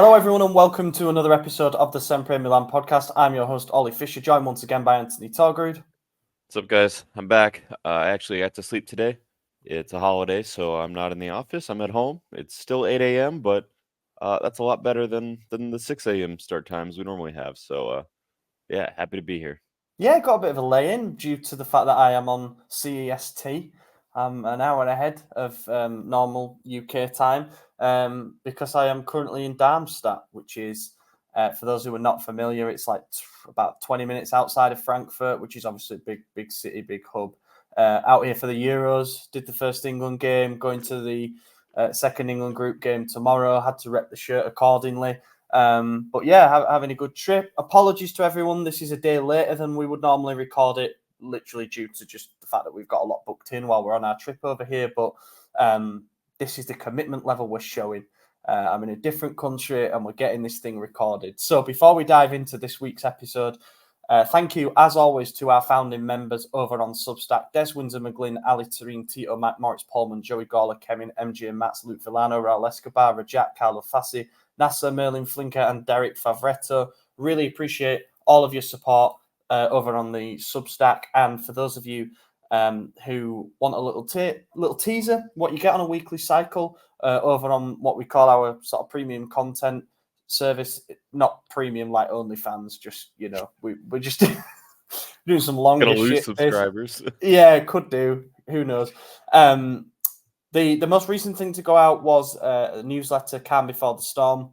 Hello, everyone, and welcome to another episode of the SempreMilan podcast. I'm your host, Ollie Fisher, joined once again by Anthony Torgrud. What's up, guys? I'm back. I actually got to sleep today. It's a holiday, so I'm not in the office. I'm at home. It's still 8 a.m., but that's a lot better than the 6 a.m. start times we normally have. So, yeah, happy to be here. Yeah, got a bit of a lay-in due to the fact that I am on CEST. I'm an hour ahead of normal UK time because I am currently in Darmstadt, which is, for those who are not familiar, it's like about 20 minutes outside of Frankfurt, which is obviously a big city, big hub. Out here for the Euros, did the first England game, going to the second England group game tomorrow, had to rep the shirt accordingly. But yeah, having a good trip. Apologies to everyone. This is a day later than we would normally record it, literally due to just the fact that we've got a lot booked in while we're on our trip over here. But this is the commitment level we're showing. I'm in a different country and we're getting this thing recorded. So before we dive into this week's episode, thank you, as always, to our founding members over on Substack: Des Windsor McGlynn, Ali Tareen, Tito, Matt Moritz Pullman, Joey Gawler, Kemin, MG and Mats, Luke Villano, Raul Escobar, Rajat, Carlo Fassi, Nasser, Merlin Flinker, and Derek Favretto. Really appreciate all of your support over on the Substack. And for those of you who want a little teaser, what you get on a weekly cycle over on what we call our sort of premium content service, not premium like OnlyFans, just, we're just doing some longer Gonna lose shit. subscribers. Yeah, could do. Who knows? The most recent thing to go out was a newsletter, Calm Before the Storm.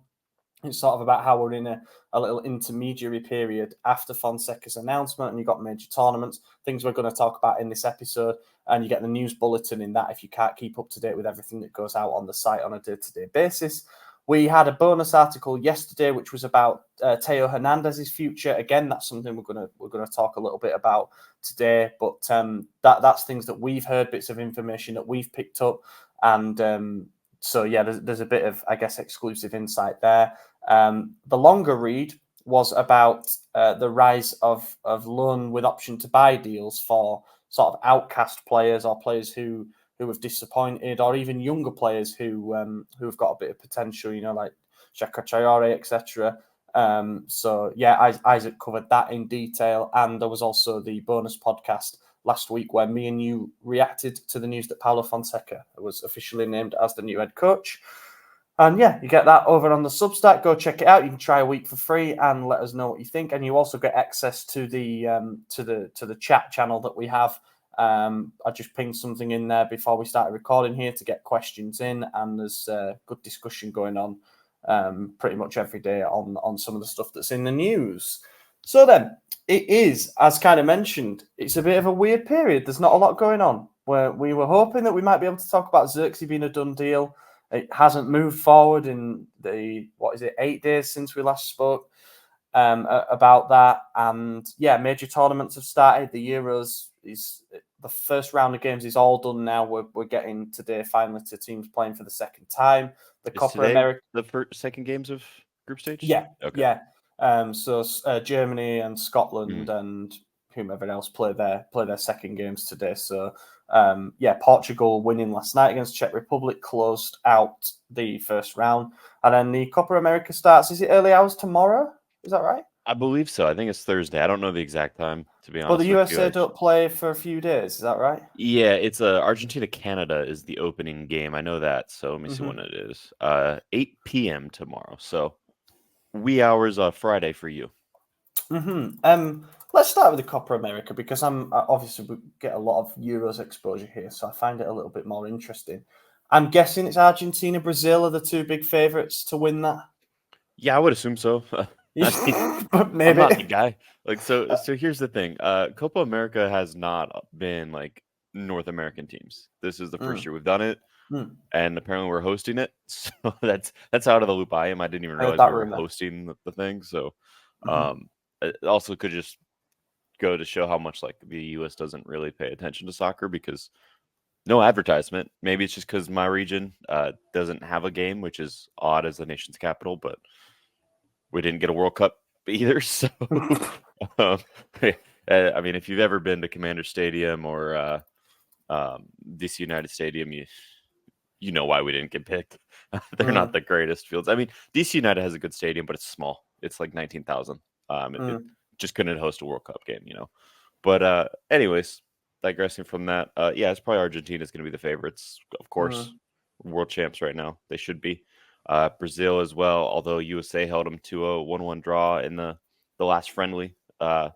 It's sort of about how we're in a little intermediary period after Fonseca's announcement, and you've got major tournaments, things we're going to talk about in this episode, and you get the news bulletin in that if you can't keep up to date with everything that goes out on the site on a day-to-day basis. We had a bonus article yesterday, which was about Theo Hernandez's future. Again, that's something we're gonna talk a little bit about today. But that's things that we've heard, bits of information that we've picked up, and so yeah, there's a bit of, I guess, exclusive insight there. The longer read was about the rise of loan with option to buy deals for sort of outcast players or players who have disappointed, or even younger players who've got a bit of potential, like Shaka Traore, etc. So yeah, Isaac covered that in detail, and there was also the bonus podcast last week where me and you reacted to the news that Paulo Fonseca was officially named as the new head coach. And yeah, you get that over on the Substack. Go check it out. You can try a week for free and let us know what you think. And you also get access to the chat channel that we have. I just pinged something in there before we started recording here to get questions in, and there's good discussion going on pretty much every day on some of the stuff that's in the news. So then, it is, as kind of mentioned, it's a bit of a weird period. There's not a lot going on. We were hoping that we might be able to talk about Zirkzee being a done deal. It hasn't moved forward in the, 8 days since we last spoke about that. And yeah, major tournaments have started. The Euros is the first round of games is all done now. We're getting today finally to teams playing for the second time. The Copa America, the second games of group stage. Yeah, okay. Yeah. So Germany and Scotland and whomever else play their second games today. So Portugal winning last night against Czech Republic closed out the first round, and then the Copa America starts. Is it early hours tomorrow? Is that right? I believe so. I think it's Thursday. I don't know the exact time, to be honest. But the USA don't play for a few days. Is that right? Yeah, it's Argentina-Canada is the opening game. I know that. So let me see when it is. 8 p.m. tomorrow. So wee hours Friday for you. Let's start with the Copa America because obviously we get a lot of Euros exposure here, so I find it a little bit more interesting. I'm guessing it's Argentina, Brazil are the two big favourites to win that. Yeah, I would assume so. But maybe. I'm not the guy. So here's the thing. Copa America has not been like North American teams. This is the first year we've done it, and apparently we're hosting it. So that's out of the loop I am. I didn't even realize we were hosting the thing. So it also could just go to show how much like the U.S. doesn't really pay attention to soccer because no advertisement. Maybe it's just because my region doesn't have a game, which is odd as the nation's capital, but we didn't get a World Cup either. So, I mean, if you've ever been to Commander Stadium or DC United Stadium, you know why we didn't get picked. They're not the greatest fields. I mean, DC United has a good stadium, but it's small. It's like 19,000. It just couldn't host a World Cup game, you know. But anyways, digressing from that, yeah, it's probably Argentina's going to be the favorites, of course. World champs right now. They should be. Brazil as well, although USA held them to a 1-1 draw in the last friendly the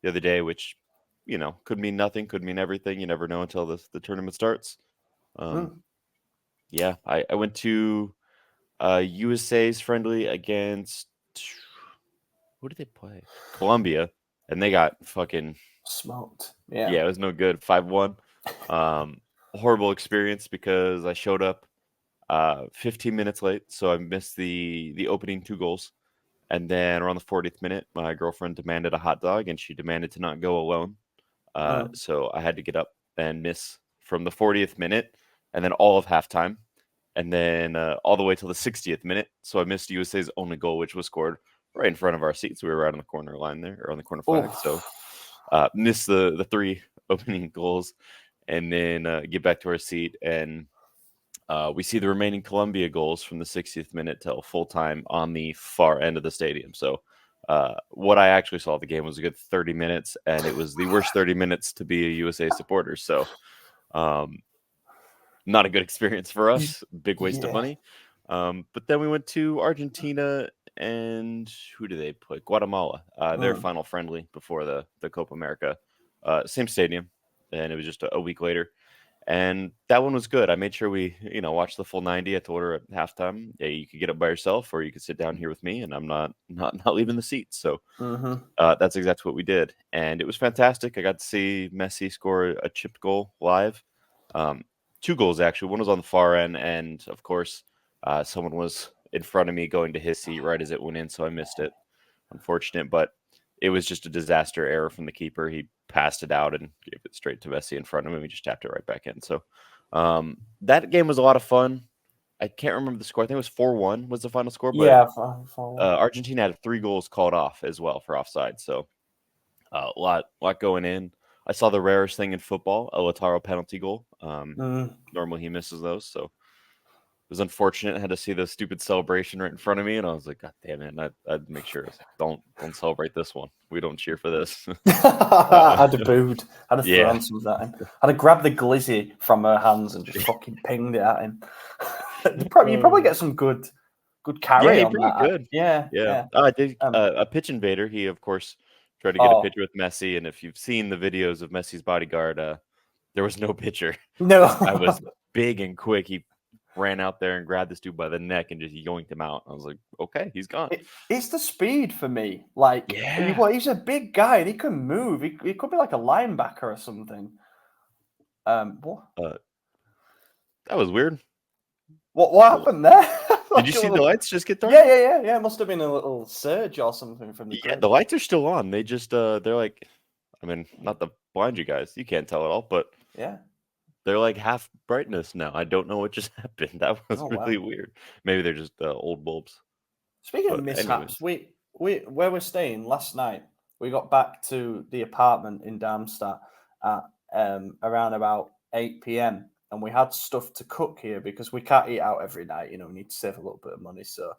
other day, which, you know, could mean nothing, could mean everything. You never know until the tournament starts. Yeah, I went to USA's friendly against, who did they play? Colombia, and they got fucking smoked. Yeah, it was no good. 5-1. Horrible experience because I showed up 15 minutes late, so I missed the opening 2 goals. And then around the 40th minute, my girlfriend demanded a hot dog, and she demanded to not go alone. So I had to get up and miss from the 40th minute, and then all of halftime, and then all the way till the 60th minute. So I missed USA's only goal, which was scored right in front of our seats. We were right on the corner line there, or on the corner flag. So missed the 3 opening goals, and then get back to our seat, and we see the remaining Colombia goals from the 60th minute till full time on the far end of the stadium. So what I actually saw of the game was a good 30 minutes, and it was the worst 30 minutes to be a USA supporter. So not a good experience for us. Big waste of money. But then we went to Argentina, and who do they play? Guatemala. Their final friendly before the Copa America. Same stadium, and it was just a week later. And that one was good. I made sure we, you know, watched the full 90 at the order at halftime. Yeah, you could get up by yourself, or you could sit down here with me, and I'm not leaving the seat. So that's exactly what we did, and it was fantastic. I got to see Messi score a chipped goal live. 2 goals actually. One was on the far end, and of course, someone was in front of me going to his seat right as it went in, so I missed it. Unfortunate, but it was just a disaster error from the keeper. He passed it out and gave it straight to Messi in front of him. We just tapped it right back in. So that game was a lot of fun. I can't remember the score. I think it was 4-1 was the final score. But Yeah, 4-1. Argentina had 3 goals called off as well for offside. So a lot going in. I saw the rarest thing in football, a Lautaro penalty goal. Normally he misses those. So it was unfortunate. I had to see the stupid celebration right in front of me, and I was like, God damn it. And I'd make sure, I was like, don't celebrate this one. We don't cheer for this. I'd have booed. I'd have thrown some of that in. I'd have grabbed the glizzy from her hands and just fucking pinged it at him. You probably get some good carry on that. Good. Yeah. Oh, I did a pitch invader. He, of course, tried to get a picture with Messi, and if you've seen the videos of Messi's bodyguard, there was no picture. No. I was big and quick. He ran out there and grabbed this dude by the neck and just yoinked him out. I was like, okay, he's gone. It's the speed for me. Like, he's a big guy and he can move. He could be like a linebacker or something. What? That was weird. What happened there? Did you see the lights just get dark? Yeah. It must have been a little surge or something from the grid. The lights are still on. They just they're like, I mean, not to blind you guys, you can't tell it all, but they're like half brightness now. I don't know what just happened. That was really weird. Maybe they're just old bulbs. Speaking of mishaps, we where we're staying last night, we got back to the apartment in Darmstadt at around about 8 p.m. and we had stuff to cook here because we can't eat out every night. You know, we need to save a little bit of money. So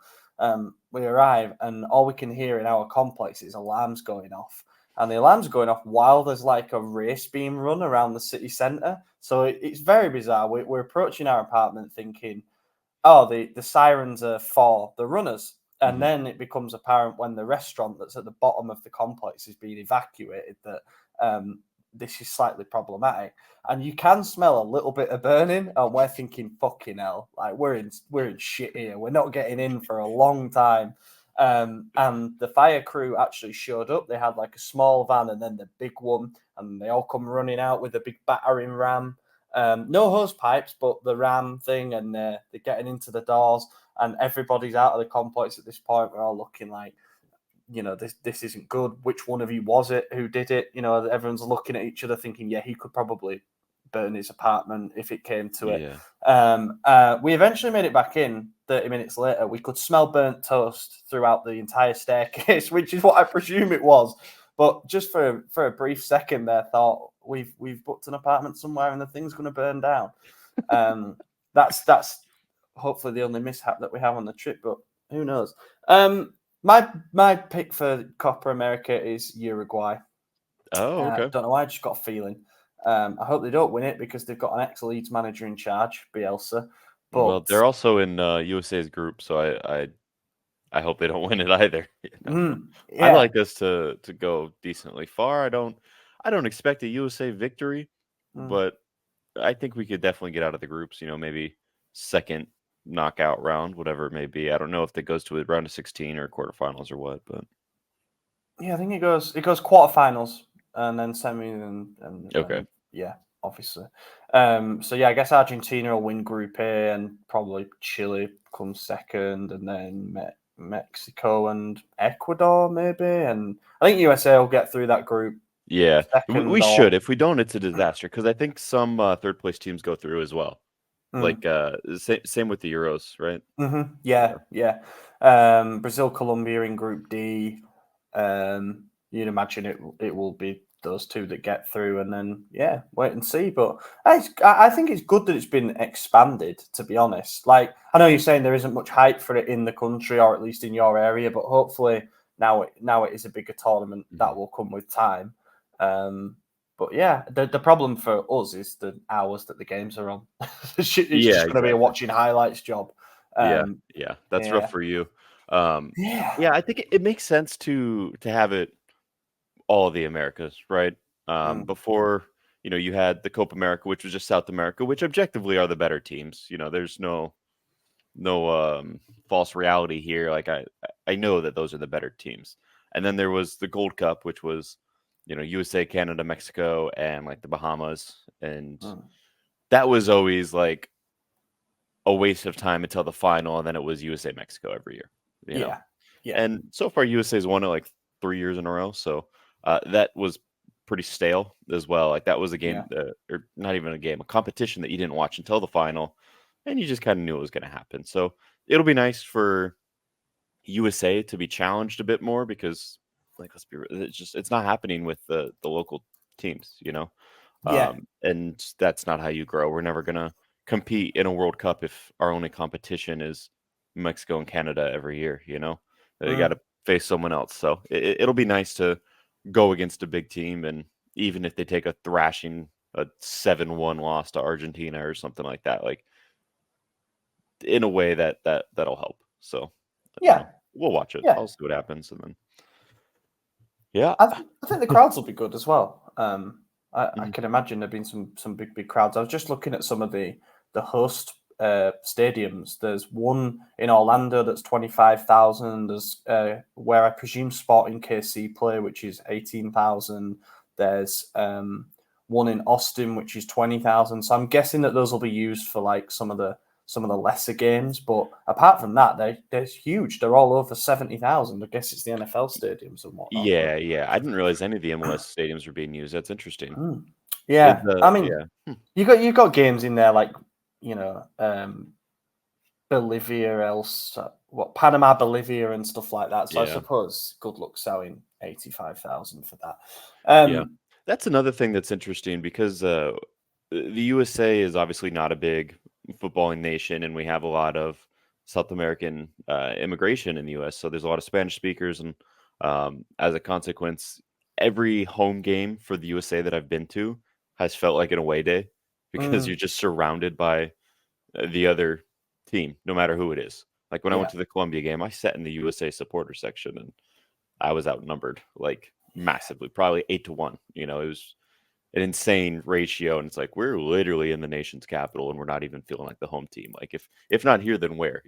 we arrive and all we can hear in our complex is alarms going off. And the alarms are going off while there's like a race being run around the city centre. So it's very bizarre. We're approaching our apartment thinking, oh, the sirens are for the runners. And then it becomes apparent when the restaurant that's at the bottom of the complex is being evacuated that this is slightly problematic. And you can smell a little bit of burning. And we're thinking, fucking hell, like we're in shit here. We're not getting in for a long time. And the fire crew actually showed up. They had like a small van and then the big one, and they all come running out with a big battering ram. No hose pipes, but the ram thing, and they're getting into the doors, and everybody's out of the complex at this point. We're all looking like, you know, this isn't good. Which one of you was it? Who did it? You know, everyone's looking at each other thinking, yeah, he could probably burn his apartment if it came to it. We eventually made it back in 30 minutes later. We could smell burnt toast throughout the entire staircase, which is what I presume it was. But just for a brief second there, thought we've booked an apartment somewhere and the thing's going to burn down. that's hopefully the only mishap that we have on the trip, but who knows? My pick for Copa America is Uruguay. Oh, okay. Don't know why, I just got a feeling. I hope they don't win it because they've got an ex-Leeds manager in charge, Bielsa. But Well, they're also in USA's group, so I hope they don't win it either. yeah, I like us to go decently far. I don't expect a USA victory, but I think we could definitely get out of the groups. Maybe second knockout round, whatever it may be. I don't know if it goes to a round of 16 or quarterfinals or what, but yeah, I think it goes quarterfinals and then semi okay. Yeah, obviously. So yeah, I guess Argentina will win Group A and probably Chile comes second, and then Mexico and Ecuador maybe, and I think USA will get through that group. Yeah, Second we or should. If we don't, it's a disaster because I think some third place teams go through as well. Like same with the Euros, right? Yeah. Brazil, Colombia in Group D. You'd imagine it will be those two that get through, and then wait and see. But I think it's good that it's been expanded. To be honest, like I know you're saying there isn't much hype for it in the country, or at least in your area, but hopefully now it is a bigger tournament that will come with time. But yeah, the problem for us is the hours that the games are on. It's just going to be a watching highlights job. Yeah, that's rough for you. Yeah, I think it makes sense to have it all the Americas, right? Before, you had the Copa America, which was just South America, which objectively are the better teams. There's no false reality here. Like I know that those are the better teams. And then there was the Gold Cup, which was, USA, Canada, Mexico, and like the Bahamas, and that was always like a waste of time until the final, and then it was USA Mexico every year. Yeah. And so far, USA's won it like 3 years in a row. So that was pretty stale as well. Like that was a game, or not even a game, a competition that you didn't watch until the final, and you just kind of knew it was going to happen. So it'll be nice for USA to be challenged a bit more because, like, let's be real, it's not happening with the local teams, and that's not how you grow. We're never gonna compete in a World Cup if our only competition is Mexico and Canada every year. They got to face someone else. So it'll be nice to go against a big team, and even if they take a thrashing, a 7-1 loss to Argentina or something like that, like in a way that'll help. So we'll watch it. I'll see what happens, and then I think the crowds will be good as well. I can imagine there being some big crowds. I was just looking at some of the host stadiums. There's one in Orlando that's 25,000. There's where I presume Sporting KC play, which is 18,000. There's one in Austin, which is 20,000. So I'm guessing that those will be used for like some of the lesser games. But apart from that, they're huge. They're all over 70,000. I guess it's the NFL stadiums and whatnot. Yeah. I didn't realize any of the MLS stadiums were being used. That's interesting. Yeah, I mean, you got games in there like Bolivia, Panama, Bolivia, and stuff like that. So I suppose good luck selling 85,000 for that. That's another thing that's interesting because the USA is obviously not a big footballing nation, and we have a lot of South American immigration in the US. So there's a lot of Spanish speakers, and as a consequence, every home game for the USA that I've been to has felt like an away day because you're just surrounded by the other team, no matter who it is. Like when I went to the Colombia game, I sat in the USA supporter section, and I was outnumbered like massively, probably 8-1. It was an insane ratio, and it's like we're literally in the nation's capital, and we're not even feeling like the home team. Like if not here, then where?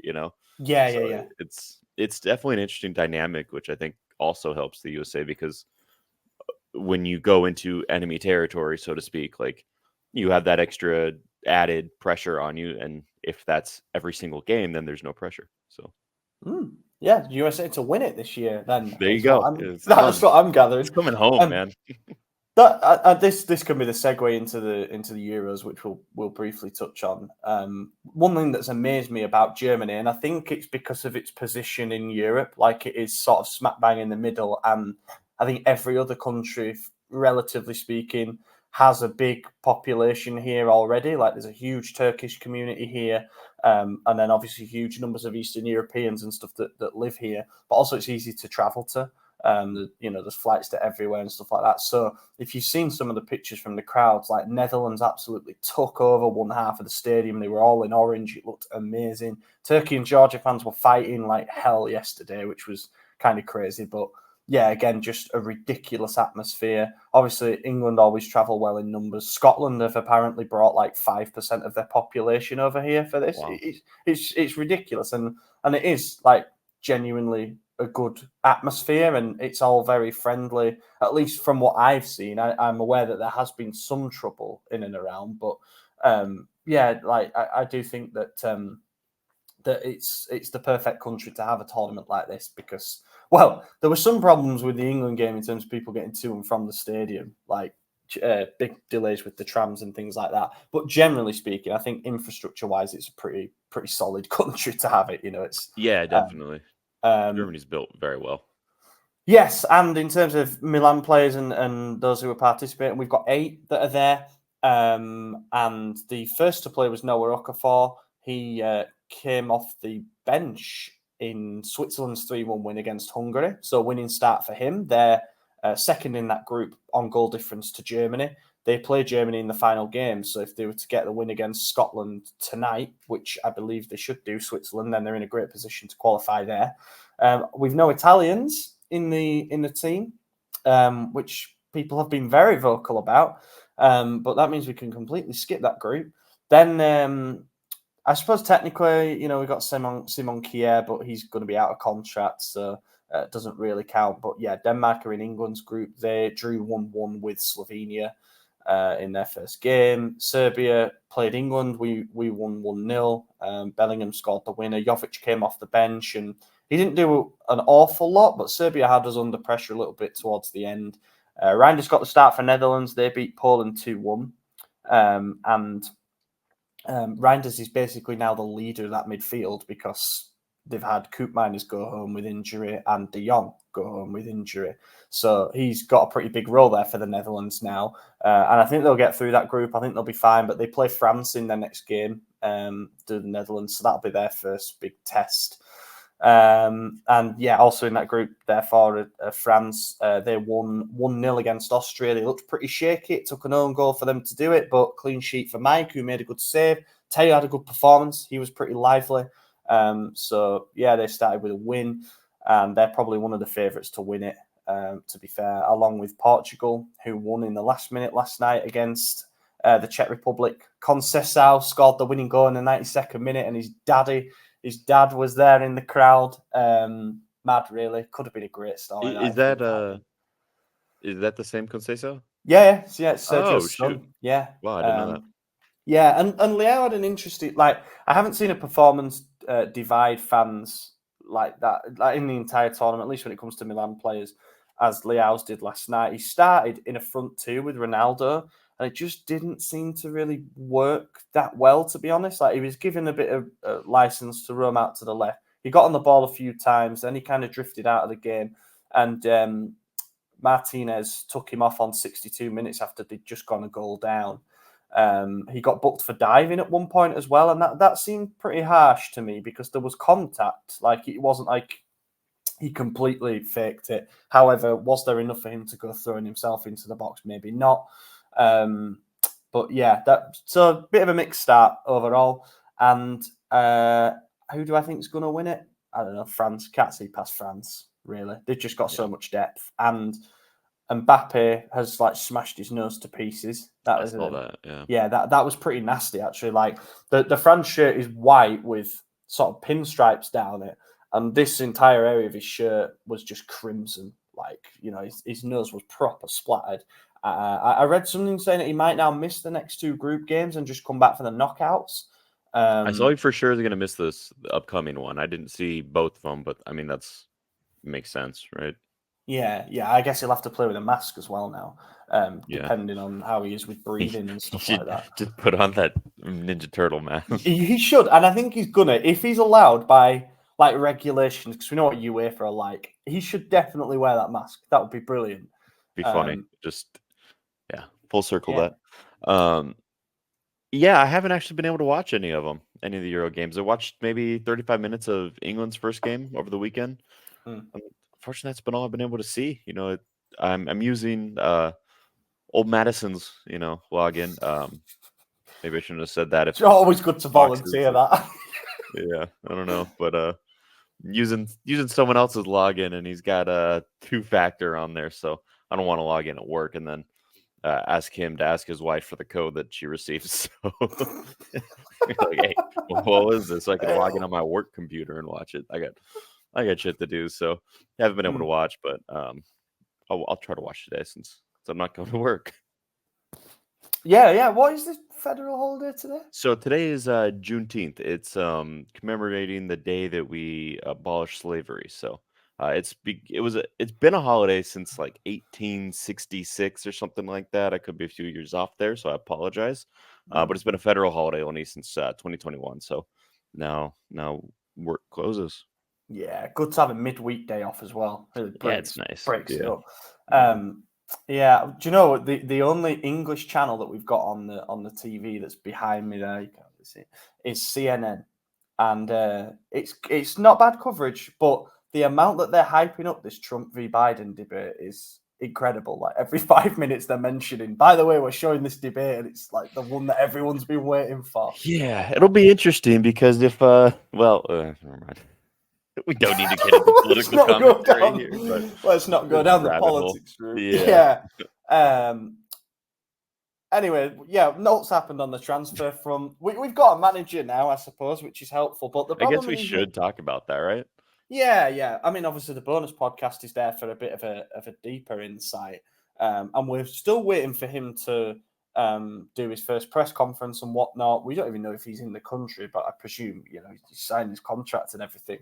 Yeah. It's definitely an interesting dynamic, which I think also helps the USA because when you go into enemy territory, so to speak, like you have that extra added pressure on you, and if that's every single game, then there's no pressure. So yeah, USA to win it this year. Then there you go. That's what I'm gathering. It's coming home, man. This can be the segue into the Euros, which we'll briefly touch on. One thing that's amazed me about Germany, and I think it's because of its position in Europe, like it is sort of smack bang in the middle, and I think every other country, relatively speaking, has a big population here already. Like there's a huge Turkish community here, and then obviously huge numbers of Eastern Europeans and stuff that live here. But also it's easy to travel to. There's flights to everywhere and stuff like that. So if you've seen some of the pictures from the crowds, like Netherlands absolutely took over one half of the stadium. They were all in orange. It looked amazing. Turkey and Georgia fans were fighting like hell yesterday, which was kind of crazy. But yeah, again, just a ridiculous atmosphere. Obviously, England always travel well in numbers. Scotland have apparently brought like 5% of their population over here for this. Wow. It's ridiculous, and it is like genuinely a good atmosphere, and it's all very friendly. At least from what I've seen, I'm aware that there has been some trouble in and around, but I do think that that it's the perfect country to have a tournament like this because, well, there were some problems with the England game in terms of people getting to and from the stadium, like big delays with the trams and things like that. But generally speaking, I think infrastructure-wise, it's a pretty solid country to have it. It's definitely. Germany's built very well. Yes, and in terms of Milan players and those who are participating, we've got 8 that are there. And the first to play was Noah Okafor. He came off the bench in Switzerland's 3-1 win against Hungary. So winning start for him. They're second in that group on goal difference to Germany. They play Germany in the final game. So if they were to get the win against Scotland tonight, which I believe they should do, Switzerland, then they're in a great position to qualify there. We've no Italians in the team, which people have been very vocal about. But that means we can completely skip that group. Then I suppose technically, we've got Simon Kjær, but he's going to be out of contract, so it doesn't really count. But yeah, Denmark are in England's group. They drew 1-1 with Slovenia in their first game. Serbia played England. We won 1-0. Bellingham scored the winner. Jovic came off the bench, and he didn't do an awful lot, but Serbia had us under pressure a little bit towards the end. Reinders got the start for Netherlands. They beat Poland 2-1. And Reinders is basically now the leader of that midfield because they've had Koopmeiners go home with injury and De Jong go home with injury. So he's got a pretty big role there for the Netherlands now. And I think they'll get through that group. I think they'll be fine. But they play France in their next game, to the Netherlands. So that'll be their first big test. And yeah, also in that group, therefore, France, they won 1-0 against Austria. They looked pretty shaky. It took an own goal for them to do it, but clean sheet for Mike, who made a good save. Theo had a good performance. He was pretty lively. So yeah, they started with a win, and they're probably one of the favourites to win it, to be fair, along with Portugal, who won in the last minute last night against the Czech Republic. Conceição scored the winning goal in the 92nd minute, and his dad was there in the crowd. Mad, really. Could have been a great story. Is that the same Conceição? Yeah, it's Sergio's son. Shoot. Yeah. Wow, I didn't know that. Yeah, and Leao had an interesting, I haven't seen a performance divide fans like that, in the entire tournament, at least when it comes to Milan players, as Leao's did last night. He started in a front two with Ronaldo, and it just didn't seem to really work that well, to be honest. He was given a bit of license to roam out to the left. He got on the ball a few times, then he kind of drifted out of the game, and Martinez took him off on 62 minutes after they'd just gone a goal down. He got booked for diving at one point as well, and that seemed pretty harsh to me because there was contact. It wasn't like he completely faked it. However, was there enough for him to go throwing himself into the box? Maybe not. But yeah, so a bit of a mixed start overall. And who do I think is going to win it? I don't know. France. Can't see past France, really. They've just got so much depth. And Mbappe has smashed his nose to pieces. I saw that. Yeah. Yeah, that was pretty nasty, actually. The France shirt is white with sort of pinstripes down it, and this entire area of his shirt was just crimson. His nose was proper splattered. I read something saying that he might now miss the next 2 group games and just come back for the knockouts. I saw he for sure is going to miss the upcoming one. I didn't see both of them, but I mean makes sense, right? Yeah. I guess he'll have to play with a mask as well now, depending on how he is with breathing and stuff like that. Just put on that Ninja Turtle mask. He should, and I think he's gonna. If he's allowed by regulations, because we know what UEFA are like, he should definitely wear that mask. That would be brilliant. Be funny. full circle that. Yeah, I haven't actually been able to watch any of the Euro games. I watched maybe 35 minutes of England's first game over the weekend. Unfortunately, that's been all I've been able to see. I'm using old Madison's login. Maybe I shouldn't have said that. It's always good to volunteer that. Yeah, I don't know, but using someone else's login, and he's got a 2-factor on there, so I don't want to log in at work and then ask him to ask his wife for the code that she received. So like, hey, what is this? So I can log in on my work computer and watch it. I got shit to do, so I haven't been able to watch, but I'll try to watch today since I'm not going to work. Yeah. What is the federal holiday today? So today is Juneteenth. It's commemorating the day that we abolished slavery. So it's been a holiday since like 1866 or something like that. I could be a few years off there, so I apologize. But it's been a federal holiday only since 2021. So now work closes. Yeah, good to have a midweek day off as well. Really it's nice. Breaks it up. Yeah, do you know the only English channel that we've got on the TV that's behind me there, you can't really see it, is CNN, and it's not bad coverage, but the amount that they're hyping up this Trump v Biden debate is incredible. Like every 5 minutes they're mentioning, by the way, we're showing this debate, and it's like the one that everyone's been waiting for. Yeah, it'll be interesting because if never mind. We don't need to get into political commentary here. But let's not go down the politics route. Yeah. Anyway, notes happened on the transfer from. We've got a manager now, I suppose, which is helpful. But I guess we should talk about that, right? Yeah. I mean, obviously, the bonus podcast is there for a bit of a deeper insight, and we're still waiting for him to do his first press conference and whatnot. We don't even know if he's in the country, but I presume he's signed his contract and everything.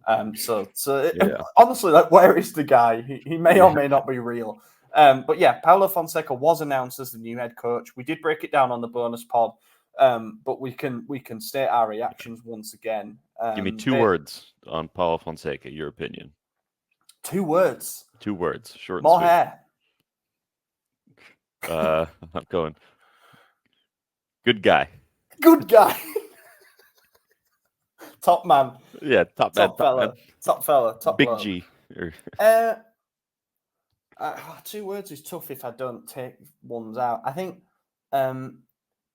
Honestly, like, where is the guy? He may or may not be real. But yeah, Paulo Fonseca was announced as the new head coach. We did break it down on the bonus pod, but we can state our reactions once again. Give me 2 words on Paulo Fonseca. Your opinion. 2 words. 2 words. Short. More and hair. I'm going. Good guy. Good guy. Top man. Yeah, top fella. Top fella. Top big bloke. G. 2 words is tough if I don't take ones out. I think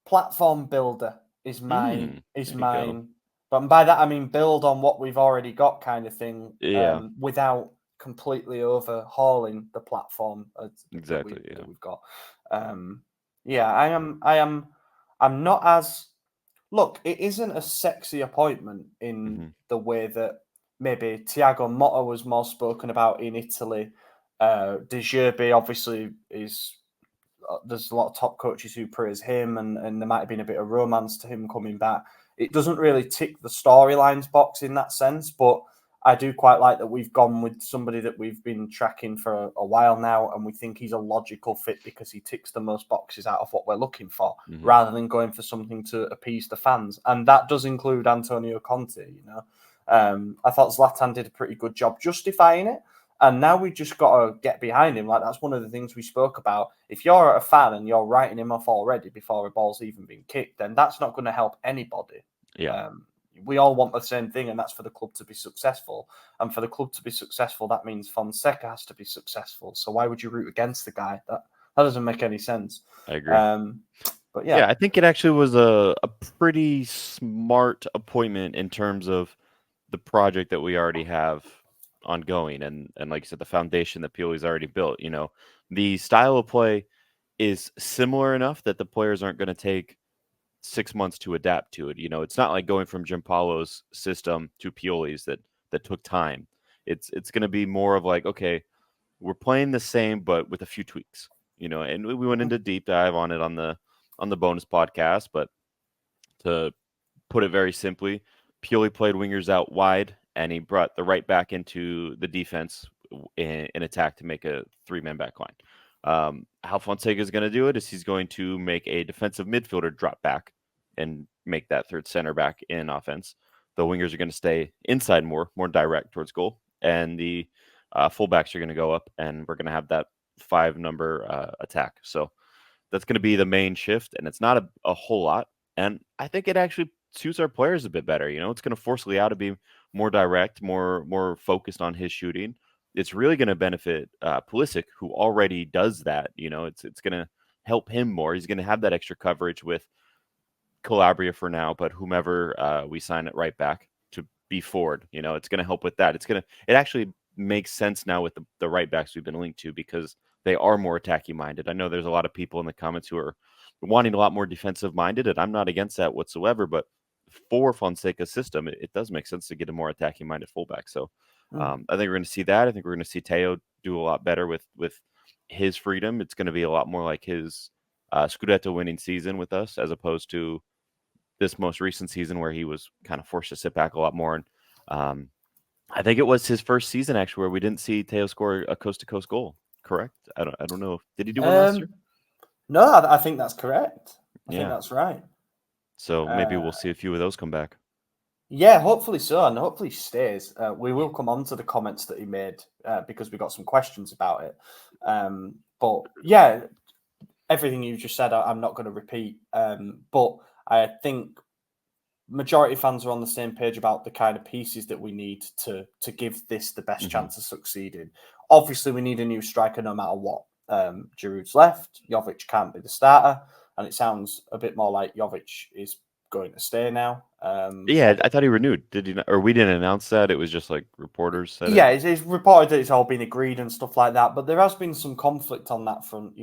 platform builder is mine. But by that I mean build on what we've already got, kind of thing. Yeah. Without completely overhauling the platform. Exactly. That we've got. I'm not as. Look, it isn't a sexy appointment in the way that maybe Thiago Motta was more spoken about in Italy. De Zirkzee obviously is. There's a lot of top coaches who praise him, and there might have been a bit of romance to him coming back. It doesn't really tick the storylines box in that sense, but I do quite like that we've gone with somebody that we've been tracking for a while now, and we think he's a logical fit because he ticks the most boxes out of what we're looking for, rather than going for something to appease the fans. And that does include Antonio Conte, I thought Zlatan did a pretty good job justifying it, and now we just got to get behind him. Like, that's one of the things we spoke about. If you're a fan and you're writing him off already before a ball's even been kicked, then that's not going to help anybody. Yeah. We all want the same thing, and that's for the club to be successful. And for the club to be successful, that means Fonseca has to be successful. So why would you root against the guy? That doesn't make any sense. I agree. But yeah, I think it actually was a pretty smart appointment in terms of the project that we already have ongoing, and like you said, the foundation that Pioli's already built. The style of play is similar enough that the players aren't going to take 6 months to adapt to it. It's not like going from Giampaolo's system to Pioli's that took time. It's going to be more of like, okay, we're playing the same but with a few tweaks. And we went into deep dive on it on the bonus podcast, but to put it very simply, Pioli played wingers out wide, and he brought the right back into the defense in attack to make a 3-man back line. How Fonseca is going to do it is he's going to make a defensive midfielder drop back and make that third center back in offense. The wingers are going to stay inside more direct towards goal, and the fullbacks are going to go up, and we're going to have that 5-number attack. So That's going to be the main shift, and it's not a whole lot. And I think it actually suits our players a bit better. It's going to force Leao to be more direct, more focused on his shooting. It's really going to benefit Pulisic, who already does that. It's going to help him more. He's going to have that extra coverage with Calabria for now, but whomever we sign it right back to be forward, it's going to help with that. It actually makes sense now with the right backs we've been linked to, because they are more attacking minded. I know there's a lot of people in the comments who are wanting a lot more defensive minded, and I'm not against that whatsoever. But for Fonseca's system, it does make sense to get a more attacking minded fullback. So I think we're going to see that. I think we're going to see Theo do a lot better with his freedom. It's going to be a lot more like his Scudetto winning season with us, as opposed to this most recent season where he was kind of forced to sit back a lot more. And I think it was his first season actually where we didn't see Theo score a coast to coast goal. Correct? I don't know. Did he do one last year? No, I think that's correct. I think that's right. So maybe we'll see a few of those come back. Yeah, hopefully so, and hopefully he stays. We will come on to the comments that he made because we got some questions about it. But yeah, everything you just said, I'm not going to repeat. But I think majority of fans are on the same page about the kind of pieces that we need to give this the best chance of succeeding. Obviously, we need a new striker no matter what. Giroud's left. Jovic can't be the starter. And it sounds a bit more like Jovic is going to stay now. Yeah, I thought he renewed. Did he not? Or we didn't announce that? It was just like reporters said it? It's reported that it's all been agreed and stuff like that. But there has been some conflict on that front,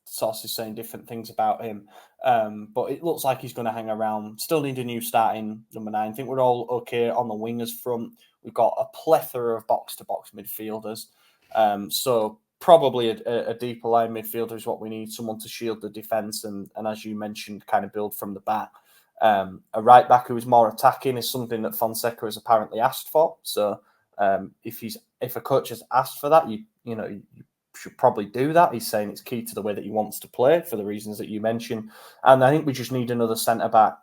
sources saying different things about him. But it looks like he's going to hang around. Still need a new starting number 9. I think we're all okay on the wingers front. We've got a plethora of box-to-box midfielders. So probably a deeper line midfielder is what we need. Someone to shield the defence and as you mentioned, kind of build from the back. A right back who is more attacking is something that Fonseca has apparently asked for. So if a coach has asked for that, you should probably do that. He's saying it's key to the way that he wants to play for the reasons that you mentioned. And I think we just need another centre back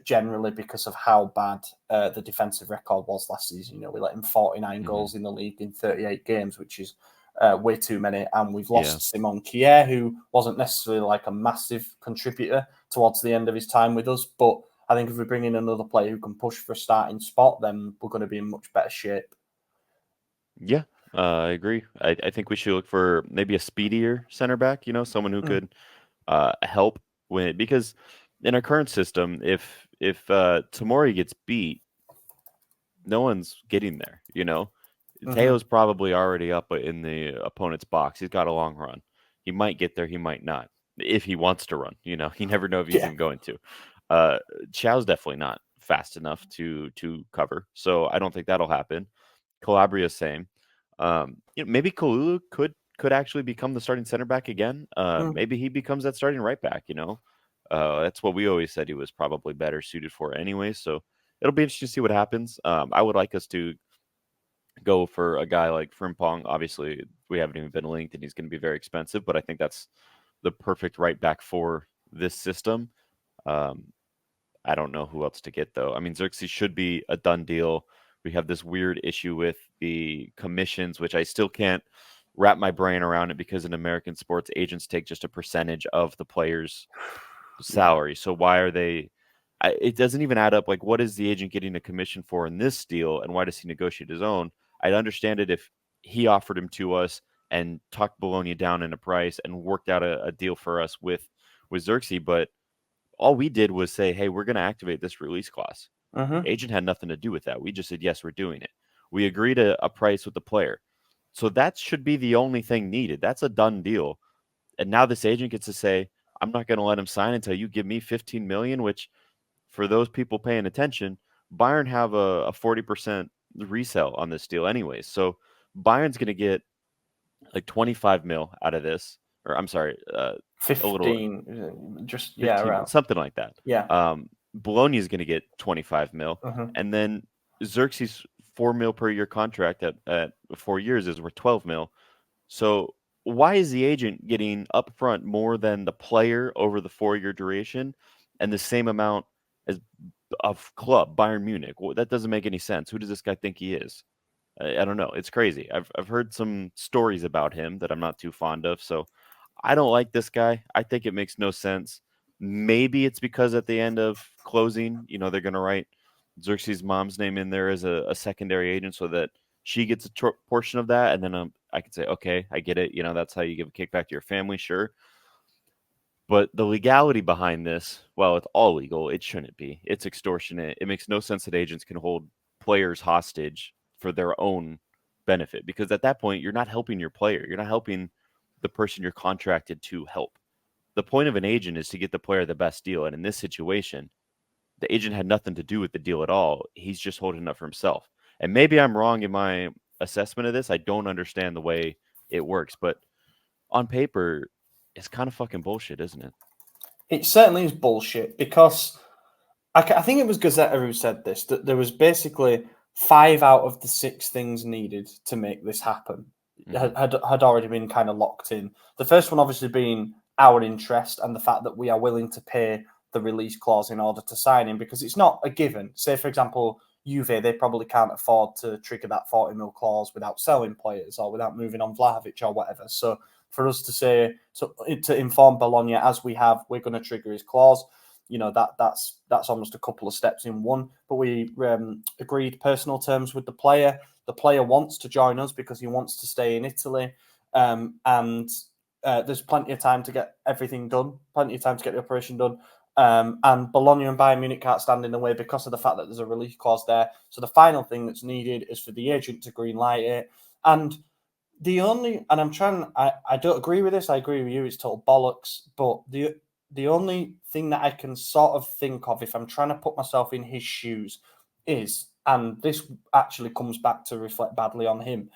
generally because of how bad the defensive record was last season. We let him 49 goals in the league in 38 games, which is way too many. And we've lost Simon Kier, who wasn't necessarily like a massive contributor towards the end of his time with us. But I think if we bring in another player who can push for a starting spot, then we're going to be in much better shape. Yeah, I agree. I think we should look for maybe a speedier center back, someone who could help win. Because in our current system, if Tomori gets beat, no one's getting there, Teo's probably already up in the opponent's box. He's got a long run. He might get there, he might not. If he wants to run, you never know if he's even going to. Chao's definitely not fast enough to cover, so I don't think that'll happen. Calabria, same. Maybe Kalulu could actually become the starting center back again. Maybe he becomes that starting right back. That's what we always said he was probably better suited for anyway. So it'll be interesting to see what happens. I would like us to go for a guy like Frimpong. Obviously, we haven't even been linked, and he's going to be very expensive. But I think that's the perfect right back for this system. I don't know who else to get though. I mean, Zirkzee should be a done deal. We have this weird issue with the commissions, which I still can't wrap my brain around it because in American sports, agents take just a percentage of the player's salary. So why are they? It doesn't even add up. Like, what is the agent getting a commission for in this deal, and why does he negotiate his own? I'd understand it if he offered him to us and talked Bologna down in a price and worked out a deal for us with Zirkzee, but all we did was say, hey, we're going to activate this release clause. Agent had nothing to do with that. We just said, yes, we're doing it. We agreed a price with the player. So that should be the only thing needed. That's a done deal. And now this agent gets to say, I'm not going to let him sign until you give me 15 million, which for those people paying attention, Bayern have a 40% resale on this deal anyways. So Bayern's going to get like 25 mil out of this. Or I'm sorry, 15, a little, just 15, around something like that. Yeah. Bologna is going to get 25 mil, and then Zirkzee's 4 mil per year contract at 4 years is worth 12 mil. So why is the agent getting upfront more than the player over the 4-year duration, and the same amount as of club Bayern Munich? Well, that doesn't make any sense. Who does this guy think he is? I don't know. It's crazy. I've heard some stories about him that I'm not too fond of, so I don't like this guy. I think it makes no sense. Maybe it's because at the end of closing, they're going to write Zirkzee's mom's name in there as a secondary agent so that she gets a portion of that. And then I could say, okay, I get it. That's how you give a kickback to your family. Sure. But the legality behind this, well, it's all legal. It shouldn't be. It's extortionate. It makes no sense that agents can hold players hostage for their own benefit, because at that point, you're not helping your player. You're not helping the person you're contracted to help. The point of an agent is to get the player the best deal. And in this situation, the agent had nothing to do with the deal at all. He's just holding up for himself. And maybe I'm wrong in my assessment of this. I don't understand the way it works. But on paper, it's kind of fucking bullshit, isn't it? It certainly is bullshit, because I think it was Gazetta who said this, that there was basically 5 out of the 6 things needed to make this happen had already been kind of locked in. The first one obviously being our interest and the fact that we are willing to pay the release clause in order to sign him, because it's not a given. Say, for example, Juve, they probably can't afford to trigger that 40 mil clause without selling players or without moving on Vlahovic or whatever. So for us to say, to inform Bologna, as we have, we're going to trigger his clause, that's almost a couple of steps in one. But we agreed personal terms with the player. The player wants to join us because he wants to stay in Italy, and there's plenty of time to get everything done, plenty of time to get the operation done. And Bologna and Bayern Munich can't stand in the way because of the fact that there's a release clause there. So the final thing that's needed is for the agent to green light it. And I don't agree with this. I agree with you. It's total bollocks. But the only thing that I can sort of think of, if I'm trying to put myself in his shoes, is, and this actually comes back to reflect badly on him,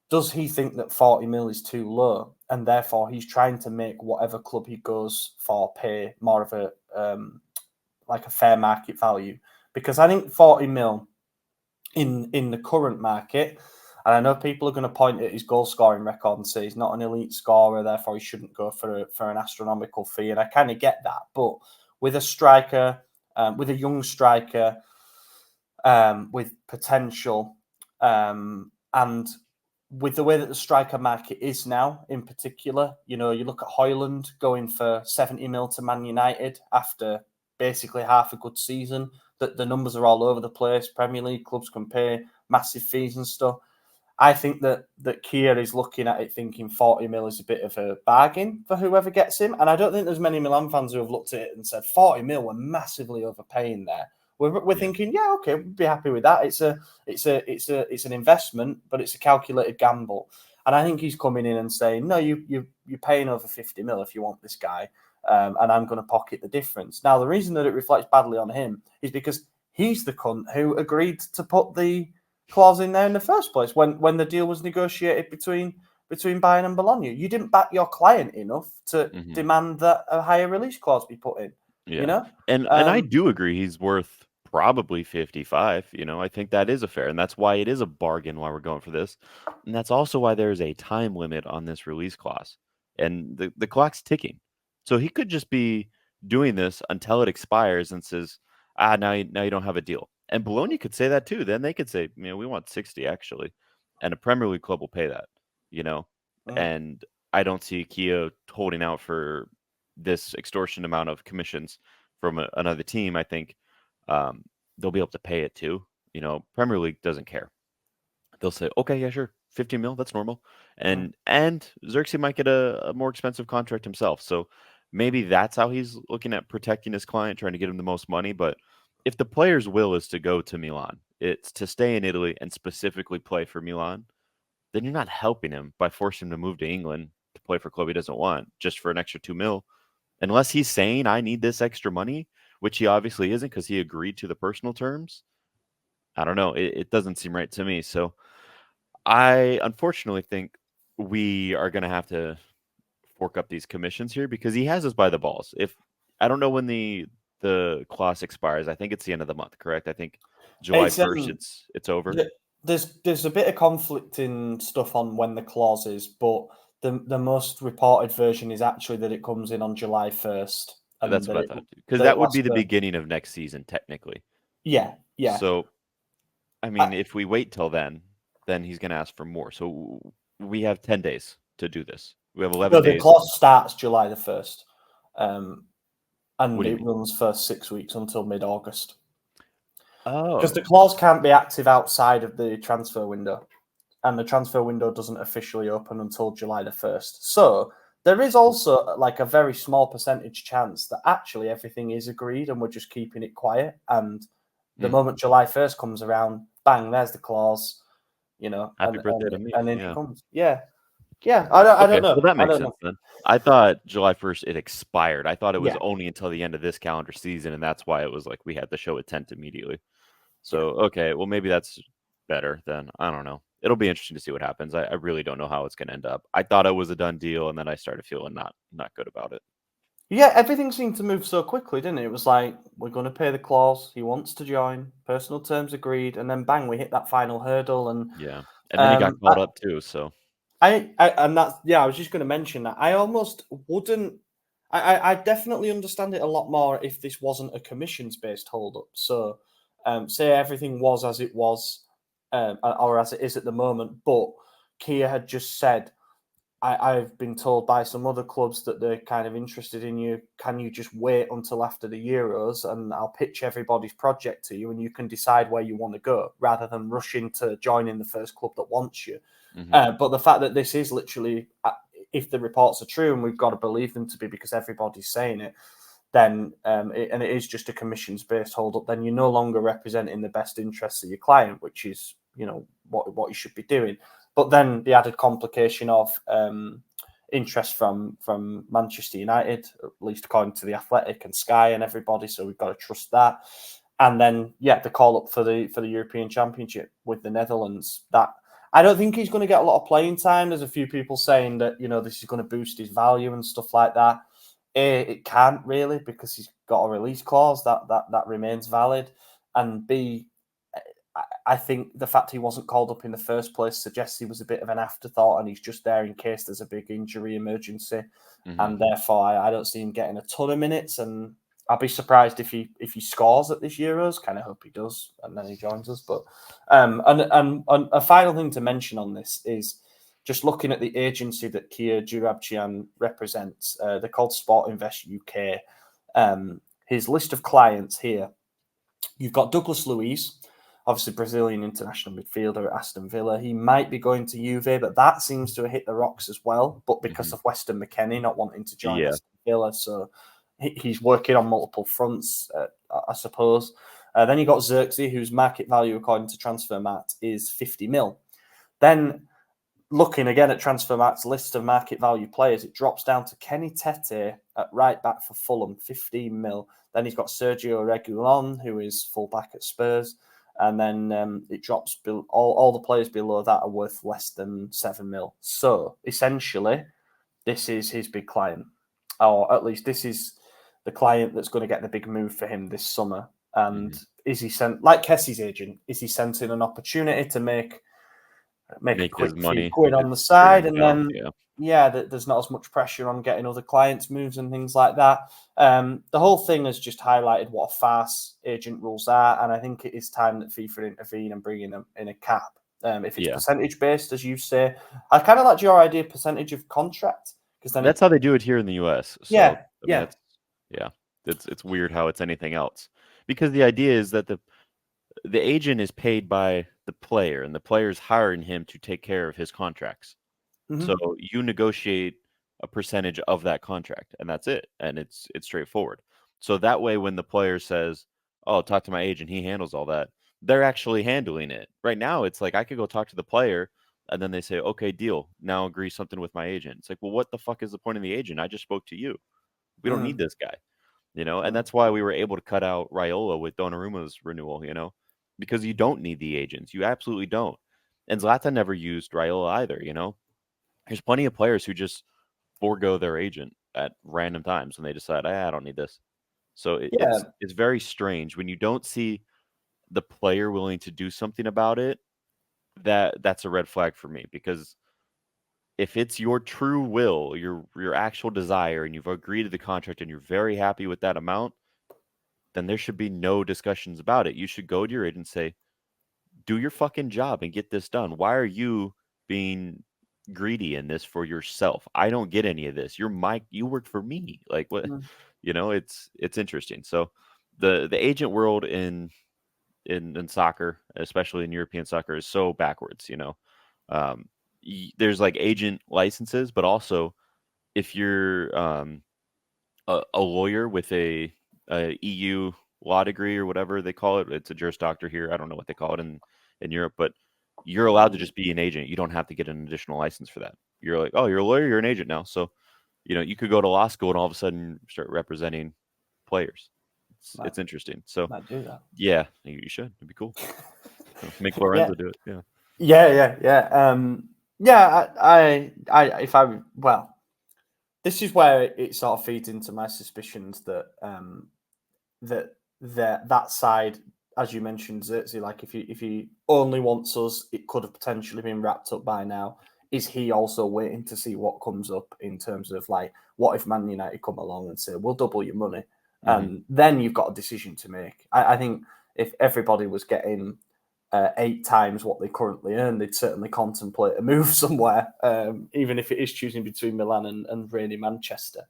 does he think that 40 mil is too low, and therefore he's trying to make whatever club he goes for pay more of a like a fair market value? Because I think 40 mil in the current market, and I know people are going to point at his goal scoring record and say he's not an elite scorer, therefore he shouldn't go for an astronomical fee, and I kind of get that. But with a striker, with a young striker, with potential, and with the way that the striker market is now, in particular, you look at Højlund going for 70 mil to Man United after basically half a good season. That the numbers are all over the place. Premier League clubs can pay massive fees and stuff. I think that Kia is looking at it thinking 40 mil is a bit of a bargain for whoever gets him. And I don't think there's many Milan fans who have looked at it and said 40 mil, we're massively overpaying there. We're thinking, yeah, okay, we'd be happy with that. It's an investment, but it's a calculated gamble. And I think he's coming in and saying, no, you're paying over 50 mil if you want this guy, and I'm going to pocket the difference. Now, the reason that it reflects badly on him is because he's the cunt who agreed to put the clause in there in the first place when the deal was negotiated between Bayern and Bologna. You didn't back your client enough to demand that a higher release clause be put in. Yeah. And I do agree he's worth probably 55. I think that is a fair, and that's why it is a bargain why we're going for this. And that's also why there's a time limit on this release clause. And the clock's ticking. So he could just be doing this until it expires and says, now you don't have a deal. And Bologna could say that too. Then they could say, we want 60 actually. And a Premier League club will pay that, And I don't see Kia holding out for this extortion amount of commissions from another team. I think they'll be able to pay it too. Premier League doesn't care. They'll say, okay, yeah, sure, 15 mil, that's normal. And Zirkzee might get a more expensive contract himself. So maybe that's how he's looking at protecting his client, trying to get him the most money. But if the player's will is to go to Milan, it's to stay in Italy and specifically play for Milan, then you're not helping him by forcing him to move to England to play for a club he doesn't want just for an extra 2 mil. Unless he's saying, I need this extra money, which he obviously isn't because he agreed to the personal terms. I don't know. It doesn't seem right to me. So I unfortunately think we are going to have to fork up these commissions here because he has us by the balls. I don't know when the clause expires. I think it's the end of the month, correct? I think July 1st it's over. There's a bit of conflicting stuff on when the clause is, but the most reported version is actually that it comes in on July 1st. That's what I thought, because that would be the beginning of next season, technically. Yeah. So, I mean, if we wait till then he's going to ask for more. So we have 10 days to do this. We have 11 No, the days. clause starts July the 1st. And What do you it mean? runs for 6 weeks until mid-August. Because the Oh, clause can't be active outside of the transfer window. And the transfer window doesn't officially open until July the 1st. So there is also like a very small percentage chance that actually everything is agreed and we're just keeping it quiet. And the moment July 1st comes around, bang, there's the clause, happy birthday to me. and in it Yeah. comes. Yeah. Yeah. I don't Okay. know. Well, that I makes don't sense know. then. I thought July 1st it expired. I thought it was Yeah. only until the end of this calendar season, and that's why it was like we had the show at 10th immediately. Yeah. So, okay, well, maybe that's better then. I don't know. It'll be interesting to see what happens. I really don't know how it's going to end up. I thought it was a done deal, and then I started feeling not good about it. Yeah, everything seemed to move so quickly, didn't it? It was like, we're going to pay the clause. He wants to join. Personal terms agreed. And then bang, we hit that final hurdle. And Yeah. And then he got called up too, so. and that's, yeah, I was just going to mention that. I almost wouldn't, I definitely understand it a lot more if this wasn't a commissions based hold up. So, say everything was as it was, or as it is at the moment, but Kia had just said, I've been told by some other clubs that they're kind of interested in you. Can you just wait until after the Euros and I'll pitch everybody's project to you and you can decide where you want to go rather than rush into joining the first club that wants you. But the fact that this is literally, if the reports are true and we've got to believe them to be because everybody's saying it, then and it is just a commissions based hold up, then you're no longer representing the best interests of your client, which is what you should be doing. But then the added complication of interest from Manchester United, at least according to the Athletic and Sky and everybody. So we've got to trust that. And then the call up for the European Championship with the Netherlands. That I don't think he's going to get a lot of playing time. There's a few people saying that this is going to boost his value and stuff like that. It can't really because he's got a release clause that remains valid. And B, I think the fact he wasn't called up in the first place suggests he was a bit of an afterthought and he's just there in case there's a big injury emergency. And therefore, I don't see him getting a ton of minutes. And I'll be surprised if he scores at this Euros. Kind of hope he does, and then he joins us. But and a final thing to mention on this is just looking at the agency that Kia Joorabchian represents. They're called Sport Invest UK. His list of clients here. You've got Douglas Luiz, obviously Brazilian international midfielder at Aston Villa. He might be going to Juve, but that seems to have hit the rocks as well. But because of Weston McKennie not wanting to join Aston Villa, so he's working on multiple fronts, I suppose. Then you got Zirkzee, whose market value, according to Transfermarkt, is 50 mil. Then looking again at Transfermarkt's list of market value players, it drops down to Kenny Tete at right back for Fulham, 15 mil. Then he's got Sergio Reguilon, who is full back at Spurs. And then it drops, all the players below that are worth less than 7 mil. So essentially, this is his big client. Or at least this is the client that's going to get the big move for him this summer. And is he sent, like Kessie's agent, is he sent in an opportunity to make a quick few quid on the side, and then there's not as much pressure on getting other clients' moves and things like that. The whole thing has just highlighted what a farce agent rules are, and I think it is time that FIFA intervene and bring in a cap. If it's percentage based, as you say, I kind of like your idea percentage of contract because then that's how they do it here in the US. So it's weird how it's anything else because the idea is that the agent is paid by the player and the player's hiring him to take care of his contracts. So you negotiate a percentage of that contract and that's it. And it's straightforward. So that way, when the player says, oh, talk to my agent, he handles all that, they're actually handling it. Right now, it's like I could go talk to the player and then they say, okay, deal. Now agree something with my agent. It's like, well, what the fuck is the point of the agent? I just spoke to you. We don't need this guy, and that's why we were able to cut out Raiola with Donnarumma's renewal, because you don't need the agents. You absolutely don't. And Zlatan never used Raiola either, There's plenty of players who just forego their agent at random times when they decide, I don't need this. So it's very strange when you don't see the player willing to do something about it. That's a red flag for me because if it's your true will, your actual desire, and you've agreed to the contract and you're very happy with that amount, then there should be no discussions about it. You should go to your agent and say, do your fucking job and get this done. Why are you being greedy in this for yourself. I don't get any of this. You work for me. Like what? It's interesting. So the agent world in soccer, especially in European soccer, is so backwards. There's like agent licenses, but also if you're a lawyer with a EU law degree or whatever they call it, it's a Juris Doctor here. I don't know what they call it in Europe, but you're allowed to just be an agent. You don't have to get an additional license for that. You're like, oh, you're a lawyer, you're an agent now. So, you could go to law school and all of a sudden start representing players. It's interesting. So, might do that. Yeah, you should. It'd be cool. Make Lorenzo do it. Yeah. This is where it sort of feeds into my suspicions that that side, as you mentioned, Zirkzee, like if he only wants us, it could have potentially been wrapped up by now. Is he also waiting to see what comes up in terms of like, what if Man United come along and say, we'll double your money? And then you've got a decision to make. I think if everybody was getting 8 times what they currently earn, they'd certainly contemplate a move somewhere, even if it is choosing between Milan and rainy Manchester.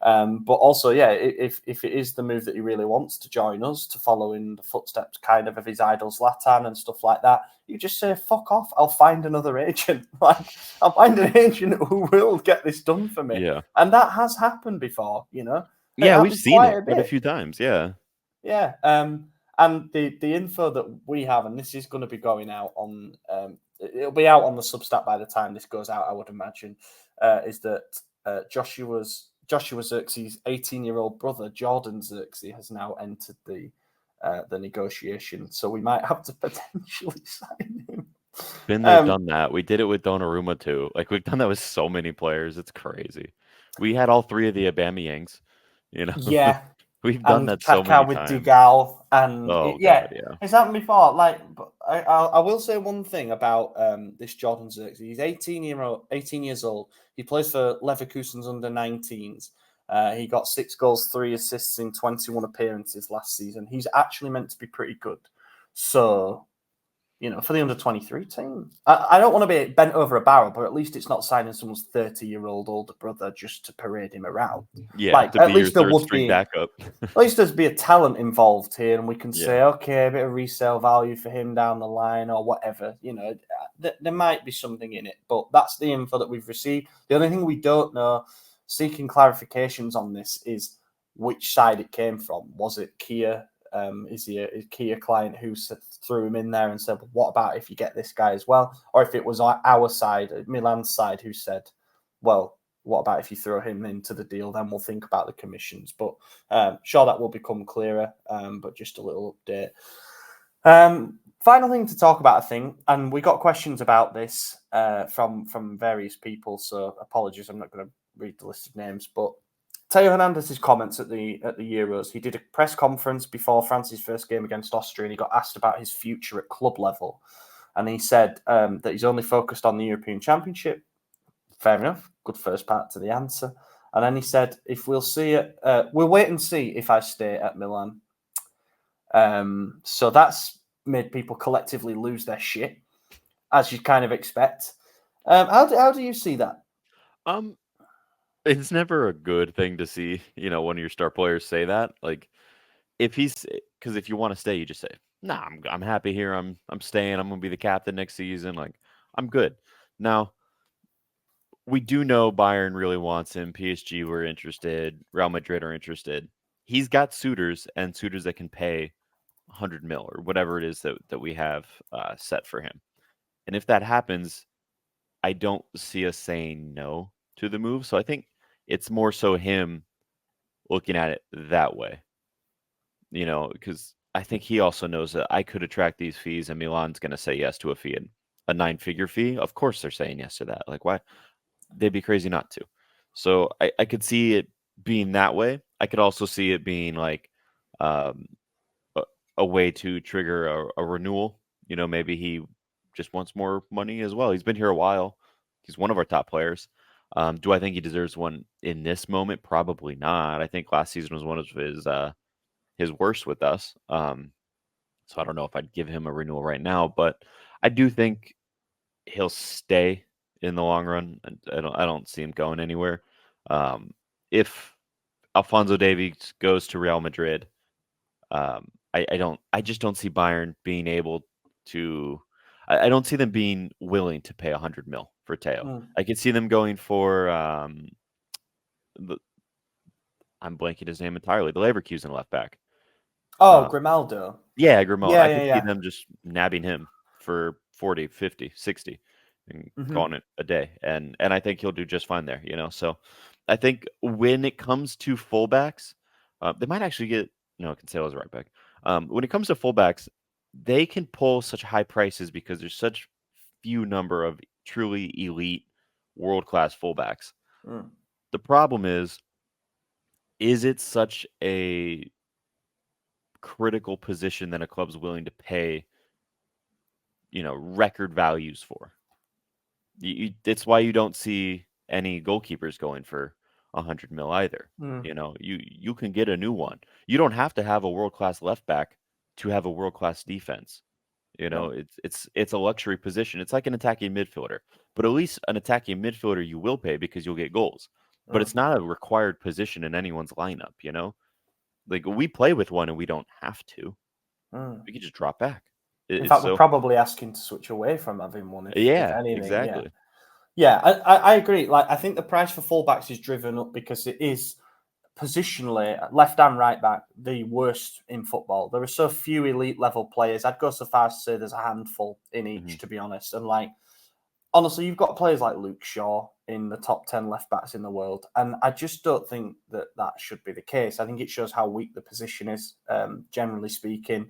But also, if it is the move that he really wants to join us, to follow in the footsteps kind of his idol Zlatan and stuff like that, you just say, fuck off, I'll find another agent. Like, I'll find an agent who will get this done for me. Yeah. And that has happened before, Yeah, we've seen it quite a few times. Yeah. Yeah. And the info that we have, and this is going to be going out on, it'll be out on the Substack by the time this goes out, I would imagine, is that Joshua Zirkzee's 18-year-old brother, Jordan Zirkzee, has now entered the negotiation. So we might have to potentially sign him. Been there, done that. We did it with Donnarumma too. Like, we've done that with so many players. It's crazy. We had all 3 of the Aubameyangs, Yeah. We've done that so Kaka many with times. Digal, and God, yeah, it's happened before. Like, but I will say one thing about this Jordan Zirkzee. He's 18 years old. He plays for Leverkusen's under-19s. He got 6 goals, 3 assists in 21 appearances last season. He's actually meant to be pretty good. So, for the under-23 team, I don't want to be bent over a barrel, but at least it's not signing someone's 30-year-old older brother just to parade him around. Yeah, like, to at be least your there would be backup. At least there's be a talent involved here, and we can say, okay, a bit of resale value for him down the line or whatever. There might be something in it, but that's the info that we've received. The only thing we don't know, seeking clarifications on this, is which side it came from. Was it Kia? Is he a Kia client who threw him in there and said, well, what about if you get this guy as well? Or if it was our side, Milan's side, who said, well, what about if you throw him into the deal? Then we'll think about the commissions. But sure, that will become clearer. But just a little update. Final thing to talk about, I think, and we got questions about this from various people. So apologies, I'm not going to read the list of names. But Theo Hernandez's comments at the Euros. He did a press conference before France's first game against Austria, and he got asked about his future at club level. And he said that he's only focused on the European Championship. Fair enough. Good first part to the answer. And then he said, if we'll see it, we'll wait and see if I stay at Milan. So that's made people collectively lose their shit, as you kind of expect. How do you see that? It's never a good thing to see, one of your star players say that. Like, if you want to stay, you just say, nah, I'm happy here. I'm staying. I'm going to be the captain next season. Like, I'm good. Now, we do know Bayern really wants him. PSG were interested. Real Madrid are interested. He's got suitors that can pay 100 mil or whatever it is that we have set for him. And if that happens, I don't see us saying no to the move. So I think it's more so him looking at it that way, because I think he also knows that I could attract these fees and Milan's going to say yes to a fee, a 9-figure fee. Of course they're saying yes to that. Like, why? They'd be crazy not to. So I could see it being that way. I could also see it being like a way to trigger a renewal. Maybe he just wants more money as well. He's been here a while. He's one of our top players. Do I think he deserves one in this moment? Probably not. I think last season was one of his worst with us. So I don't know if I'd give him a renewal right now, but I do think he'll stay in the long run. I don't see him going anywhere. If Alphonso Davies goes to Real Madrid, I just don't see Bayern being able to. I don't see them being willing to pay 100 mil for Theo. I could see them going for I'm blanking his name entirely. The Leverkusen left back. Grimaldo. Yeah, Grimaldo. Yeah, I could yeah. see them just nabbing him for 40, 50, 60 and calling it a day. And I think he'll do just fine there, So I think when it comes to fullbacks, they might actually get Cancelo's right back. When it comes to fullbacks, they can pull such high prices because there's such few number of truly elite world-class fullbacks. The problem is it such a critical position that a club's willing to pay, record values for? It's why you don't see any goalkeepers going for 100 mil either. You can get a new one. You don't have to have a world-class left back to have a world-class defense. It's a luxury position. It's like an attacking midfielder, but at least an attacking midfielder you will pay because you'll get goals. But it's not a required position in anyone's lineup. Like we play with one and we don't have to. We can just drop back. In fact, we're probably asking to switch away from having one. If anything, exactly. Yeah, I agree. Like, I think the price for fullbacks is driven up because it is positionally, left and right back, the worst in football. There are so few elite level players. I'd go so far as to say there's a handful in each, to be honest. And honestly, you've got players like Luke Shaw in the top 10 left backs in the world. And I just don't think that should be the case. I think it shows how weak the position is, generally speaking.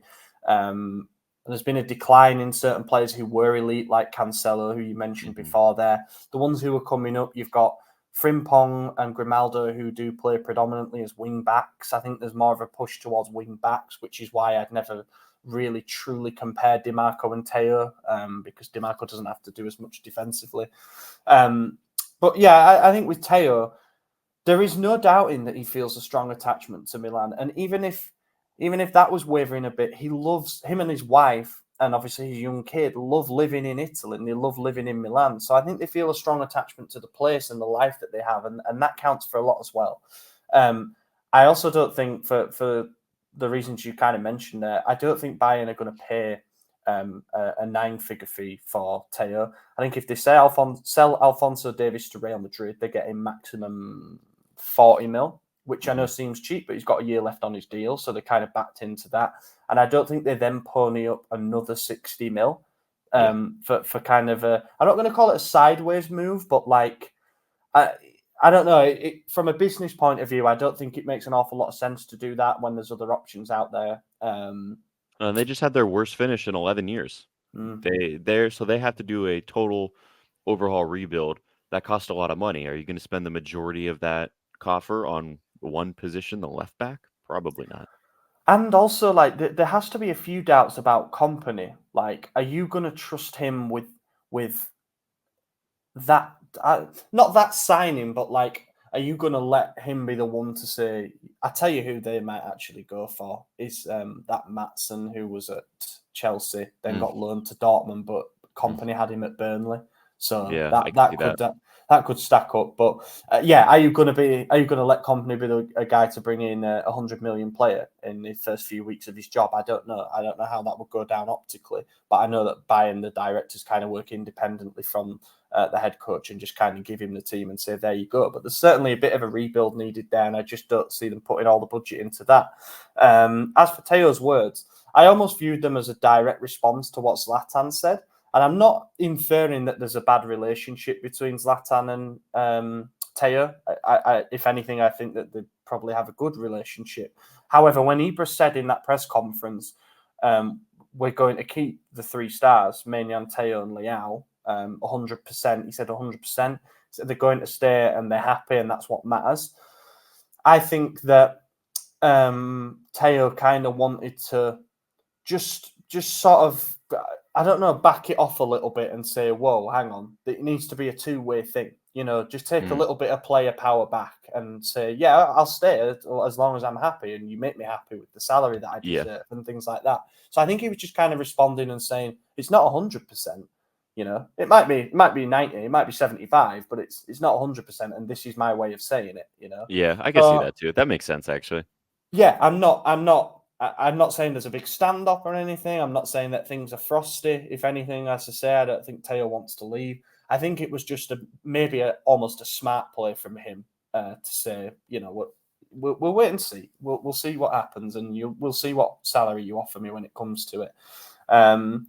There's been a decline in certain players who were elite, like Cancelo, who you mentioned before there. The ones who are coming up, you've got Frimpong and Grimaldo, who do play predominantly as wing backs. I think there's more of a push towards wing backs, which is why I'd never really truly compared DiMarco and Theo, because DiMarco doesn't have to do as much defensively. But yeah, I think with Theo, there is no doubting that he feels a strong attachment to Milan. And even if that was wavering a bit, he loves, him and his wife, and obviously his young kid, love living in Italy and they love living in Milan. So I think they feel a strong attachment to the place and the life that they have, and that counts for a lot as well. I also don't think, for the reasons you kind of mentioned there, I don't think Bayern are going to pay a 9-figure fee for Theo. I think if they sell Alphonso Davies to Real Madrid, they're getting maximum 40 mil. Which I know seems cheap, but he's got a year left on his deal, so they kind of backed into that. And I don't think they then pony up another 60 mil for kind of a, I'm not going to call it a sideways move, but I don't know. From a business point of view, I don't think it makes an awful lot of sense to do that when there's other options out there. They just had their worst finish in 11 years. So they have to do a total overhaul rebuild. That cost a lot of money. Are you going to spend the majority of that coffer on one position, the left back? Probably not. And also, there has to be a few doubts about Kompany. Are you going to trust him with that? Not that signing, but are you going to let him be the one to say? I tell you who they might actually go for is that Maatsen, who was at Chelsea, then got loaned to Dortmund, but Kompany had him at Burnley. So that could stack up. But are you going to let Kompany be a guy to bring in a 100 million player in the first few weeks of his job? I don't know. I don't know how that would go down optically. But I know that Bayern, the directors, kind of work independently from the head coach and just kind of give him the team and say, there you go. But there's certainly a bit of a rebuild needed there, and I just don't see them putting all the budget into that. As for Theo's words, I almost viewed them as a direct response to what Zlatan said. And I'm not inferring that there's a bad relationship between Zlatan and Theo. If anything, I think that they probably have a good relationship. However, when Ibra said in that press conference, we're going to keep the 3 stars, Maignan, Theo and Leao, 100%. He said 100%. So they're going to stay and they're happy, and that's what matters. I think that Theo kind of wanted to just sort of, I don't know, back it off a little bit and say, whoa, hang on, it needs to be a two-way thing. Just take a little bit of player power back and say, yeah, I'll stay as long as I'm happy and you make me happy with the salary that I deserve and things like that. So I think he was just kind of responding and saying, it's not 100%, You know, it might be 90, it might be 75, but it's not 100%. And this is my way of saying it. You know. Yeah, I can see So that too. That makes sense, actually. yeah, I'm not saying there's a big standoff or anything. I'm not saying that things are frosty. If anything, as I say, I don't think Theo wants to leave. I think it was just almost a smart play from him to say, you know, we'll wait and see. We'll see what happens, and we'll see what salary you offer me when it comes to it. And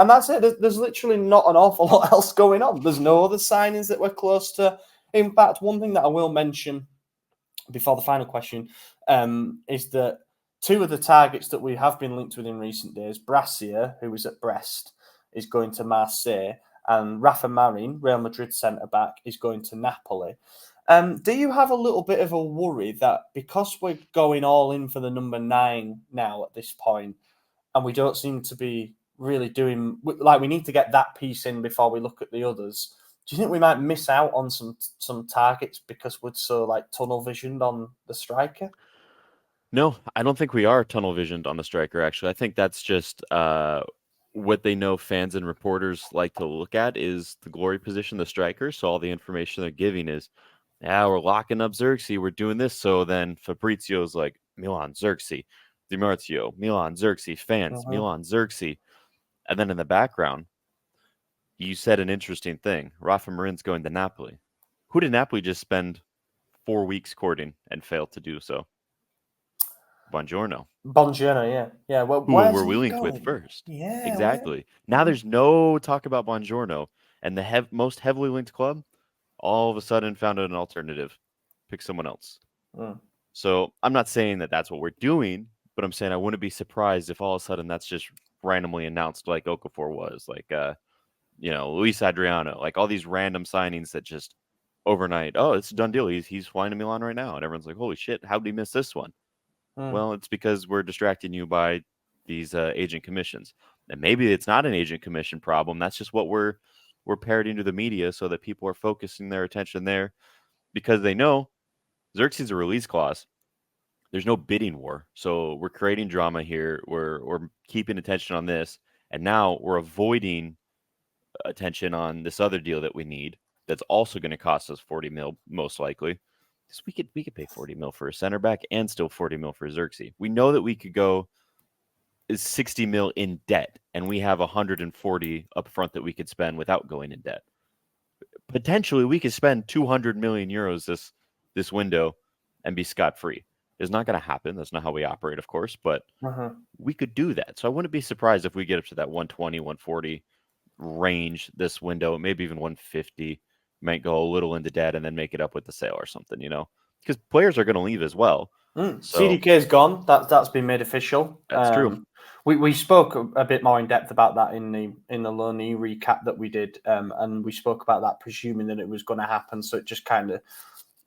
that's it. There's literally not an awful lot else going on. There's no other signings that we're close to. In fact, one thing that I will mention before the final question is that two of the targets that we have been linked with in recent days, Brassier, who was at Brest, is going to Marseille, and Rafa Marin, Real Madrid centre-back, is going to Napoli. Do you have a little bit of a worry that because we're going all in for the number 9 now at this point, and we don't seem to be really doing, like, we need to get that piece in before we look at the others, do you think we might miss out on some targets because we're so like tunnel visioned on the striker? No, I don't think we are tunnel visioned on the striker, actually. I think that's just what they know fans and reporters like to look at is the glory position, the striker. So all the information they're giving is, yeah, we're locking up Zirkzee, we're doing this. So then Fabrizio's like, Milan, Zirkzee, Di Marzio, Milan, Zirkzee, fans, Milan, Zirkzee. And then in the background, you said an interesting thing. Rafa Marin's going to Napoli. Who did Napoli just spend 4 weeks courting and failed to do so? Buongiorno. Yeah. Well, Who where's were we he linked with going? first? Yeah, Exactly. Now there's no talk about Buongiorno, and the most heavily linked club all of a sudden found an alternative. Pick someone else. So I'm not saying that that's what we're doing, but I'm saying I wouldn't be surprised if all of a sudden that's just randomly announced like Okafor was, like Luis Adriano, like all these random signings that just overnight, oh, it's a done deal. He's flying to Milan right now, and everyone's like, holy shit, how did he miss this one? Well, it's because we're distracting you by these agent commissions, and maybe it's not an agent commission problem. That's just what we're parroting to the media so that people are focusing their attention there because they know Zirkzee's a release clause. There's no bidding war, so we're creating drama here. We're keeping attention on this, and now we're avoiding attention on this other deal that we need. That's also going to cost us 40 mil, most likely. Because we could pay 40 mil for a center back and still 40 mil for Zirkzee. We know that we could go 60 mil in debt, and we have 140 up front that we could spend without going in debt. Potentially, we could spend 200 million euros this window and be scot free. It's not going to happen. That's not how we operate, of course, but we could do that. So I wouldn't be surprised if we get up to that 120, 140 range this window, maybe even 150. Might go a little into debt and then make it up with the sale or something, because players are going to leave as well. So CDK is gone. That's been made official. That's true. We spoke a bit more in depth about that in the Loney recap that we did, and we spoke about that presuming that it was going to happen. So it just kind of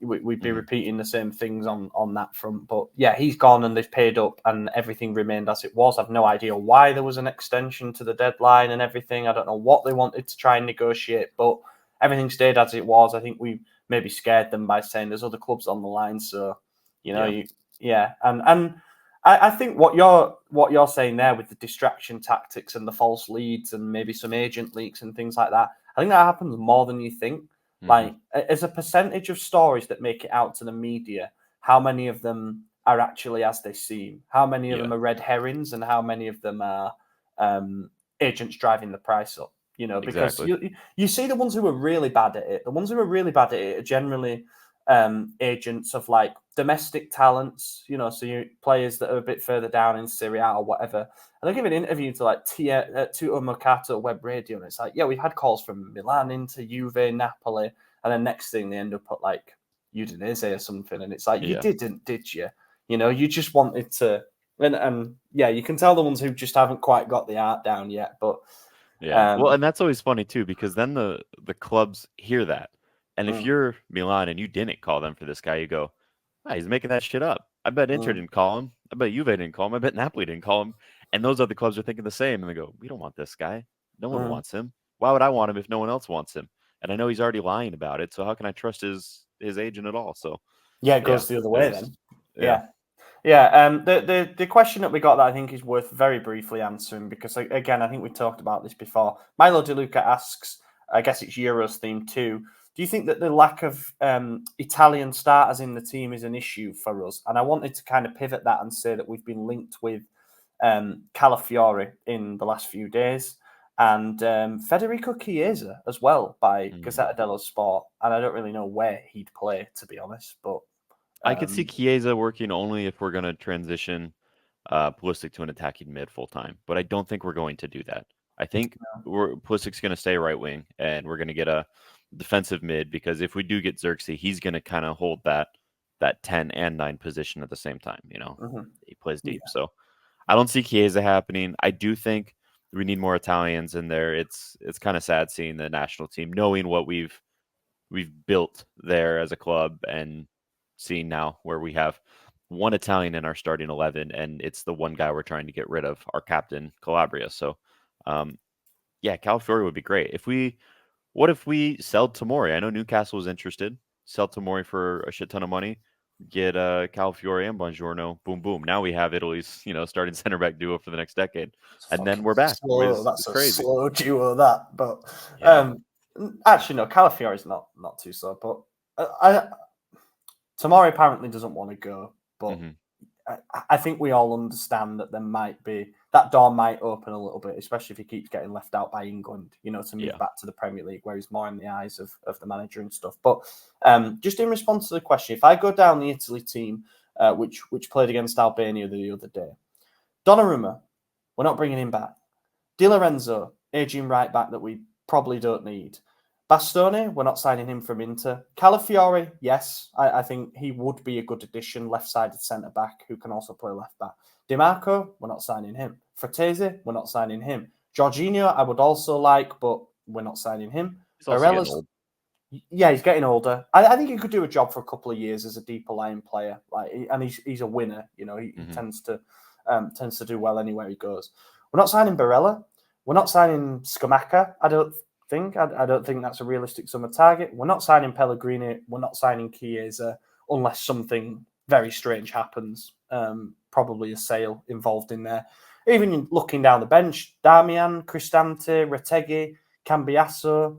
we'd be repeating the same things on that front. But yeah, he's gone and they've paid up and everything remained as it was. I've no idea why there was an extension to the deadline and everything. I don't know what they wanted to try and negotiate, but everything stayed as it was. I think we maybe scared them by saying there's other clubs on the line. So, And I think what you're saying there with the distraction tactics and the false leads and maybe some agent leaks and things like that, I think that happens more than you think. Like, as a percentage of stories that make it out to the media, how many of them are actually as they seem? How many of them are red herrings, and how many of them are agents driving the price up? Because you see the ones who are really bad at it. The ones who are really bad at it are generally agents of like domestic talents, so players that are a bit further down in Serie A or whatever. And they give an interview to like Tuto Mercato Web Radio, and it's like, yeah, we've had calls from Milan into Juve, Napoli, and then next thing they end up at like Udinese or something, and it's like, you didn't, did you? You just wanted to, and yeah, you can tell the ones who just haven't quite got the art down yet, but. Yeah, well, and that's always funny too, because then the clubs hear that, and if you're Milan and you didn't call them for this guy, you go, he's making that shit up. I bet Inter didn't call him. I bet Juve didn't call him. I bet Napoli didn't call him. And those other clubs are thinking the same, and they go, we don't want this guy. No one wants him. Why would I want him if no one else wants him? And I know he's already lying about it, so how can I trust his agent at all? So yeah, it goes the other way then. Yeah. The question that we got that I think is worth very briefly answering, because again, I think we talked about this before. Milo De Luca asks, I guess it's Euros themed too. Do you think that the lack of Italian starters in the team is an issue for us? And I wanted to kind of pivot that and say that we've been linked with Calafiori in the last few days, and Federico Chiesa as well by Gazzetta dello Sport. And I don't really know where he'd play, to be honest, but I could see Chiesa working only if we're going to transition Pulisic to an attacking mid full time, but I don't think we're going to do that. I think Pulisic's going to stay right wing, and we're going to get a defensive mid, because if we do get Zirkzee, he's going to kind of hold that 10 and 9 position at the same time. He plays deep, so I don't see Chiesa happening. I do think we need more Italians in there. It's kind of sad seeing the national team, knowing what we've built there as a club, and seeing now where we have one Italian in our starting 11, and it's the one guy we're trying to get rid of, our captain Calabria. So, Calafiori would be great. What if we sell Tomori? I know Newcastle was interested. Sell Tomori for a shit ton of money. Get Calafiori and Buongiorno. Boom, boom. Now we have Italy's starting center back duo for the next decade, and then we're back. That's crazy. Slow duo, that. But actually, no, Calafiori's not too slow. But Tomori apparently doesn't want to go. But I think we all understand that that door might open a little bit, especially if he keeps getting left out by England, to move back to the Premier League, where he's more in the eyes of the manager and stuff. But just in response to the question, if I go down the Italy team, which played against Albania the other day, Donnarumma, we're not bringing him back. Di Lorenzo, aging right back that we probably don't need. Bastoni, we're not signing him from Inter. Calafiori, yes, I think he would be a good addition, left-sided centre-back who can also play left-back. Di Marco, we're not signing him. Fratese, we're not signing him. Jorginho, I would also like, but we're not signing him. He's also getting old. Yeah, he's getting older. I think he could do a job for a couple of years as a deeper line player, and he's a winner. He tends to do well anywhere he goes. We're not signing Barella. We're not signing Scamacca. I don't think that's a realistic summer target. We're not signing Pellegrini. We're not signing Chiesa unless something very strange happens. Probably a sale involved in there. Even looking down the bench, Damian, Cristante, Retegui, Cambiasso,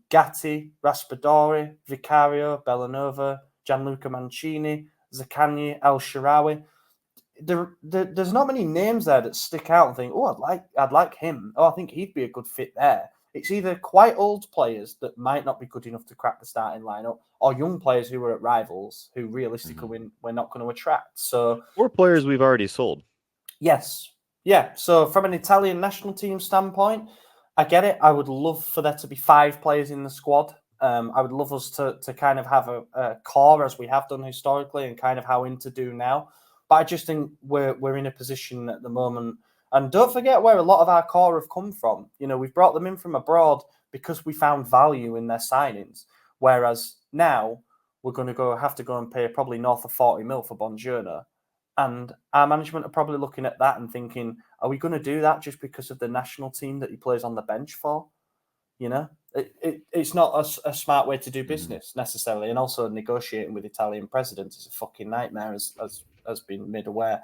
Gatti, Raspadori, Vicario, Bellanova, Gianluca Mancini, Zaccagni, El Shaarawy. There's not many names there that stick out and think, oh, I'd like him. Oh, I think he'd be a good fit there. It's either quite old players that might not be good enough to crack the starting lineup, or young players who are at rivals who realistically we're not going to attract. So, or players we've already sold. Yes. Yeah. So from an Italian national team standpoint, I get it. I would love for there to be 5 players in the squad. I would love us to kind of have a core as we have done historically, and kind of how Inter do now. But I just think we're in a position at the moment. And don't forget where a lot of our core have come from. We've brought them in from abroad because we found value in their signings. Whereas now we're going to have to go and pay probably north of 40 mil for Buongiorno. And our management are probably looking at that and thinking, are we going to do that just because of the national team that he plays on the bench for? It's not a smart way to do business necessarily. And also negotiating with Italian presidents is a fucking nightmare, as been made aware.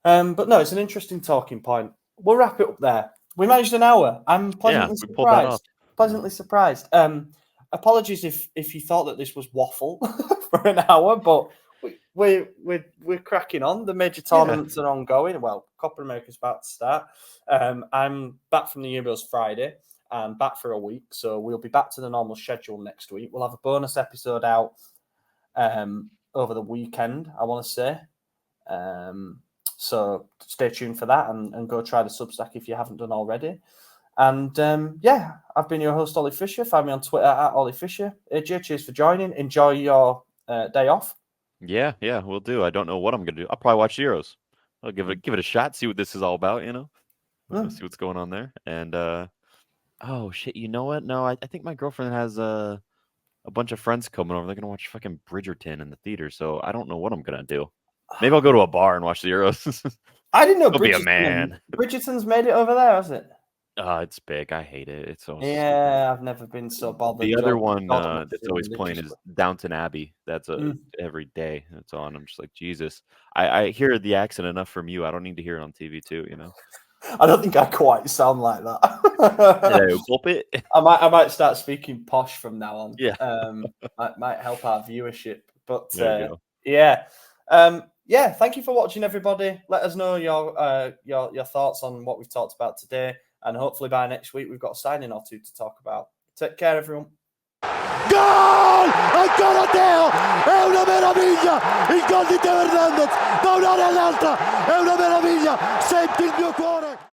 But no, it's an interesting talking point. We'll wrap it up there. We managed an hour. I'm pleasantly surprised. Pleasantly surprised. Apologies if you thought that this was waffle for an hour, but we're cracking on. The major tournaments are ongoing. Well, Copa America is about to start. I'm back from the Euros Friday and back for a week, so we'll be back to the normal schedule next week. We'll have a bonus episode out over the weekend, I want to say. So stay tuned for that and go try the Substack if you haven't done already. And I've been your host, Ollie Fisher. Find me on Twitter at Ollie Fisher. AJ, cheers for joining. Enjoy your day off. Yeah, we'll do. I don't know what I'm going to do. I'll probably watch the Euros. I'll give it a shot, see what this is all about, see what's going on there. And, oh, shit, you know what? No, I think my girlfriend has a bunch of friends coming over. They're going to watch fucking Bridgerton in the theater, so I don't know what I'm going to do. Maybe I'll go to a bar and watch the Euros. I didn't know Be a man. Bridgerton's made it over there, has it? It's big. I hate it. It's so stupid. Yeah, I've never been so bothered. The other one Jordan that's always playing is Downton Abbey. That's every day it's on. I'm just like, Jesus. I hear the accent enough from you. I don't need to hear it on TV too, you know? I don't think I quite sound like that. Hello, pulpit. I might start speaking posh from now on. Yeah. Might help our viewership. But There you go. yeah. Yeah, thank you for watching, everybody. Let us know your thoughts on what we've talked about today. And hopefully by next week, we've got a signing or two to talk about. Take care, everyone. Gol! Ancora Theo! È una meraviglia! Il gol di Theo Hernandez da un'area all'altra! È una meraviglia! Senti il mio cuore!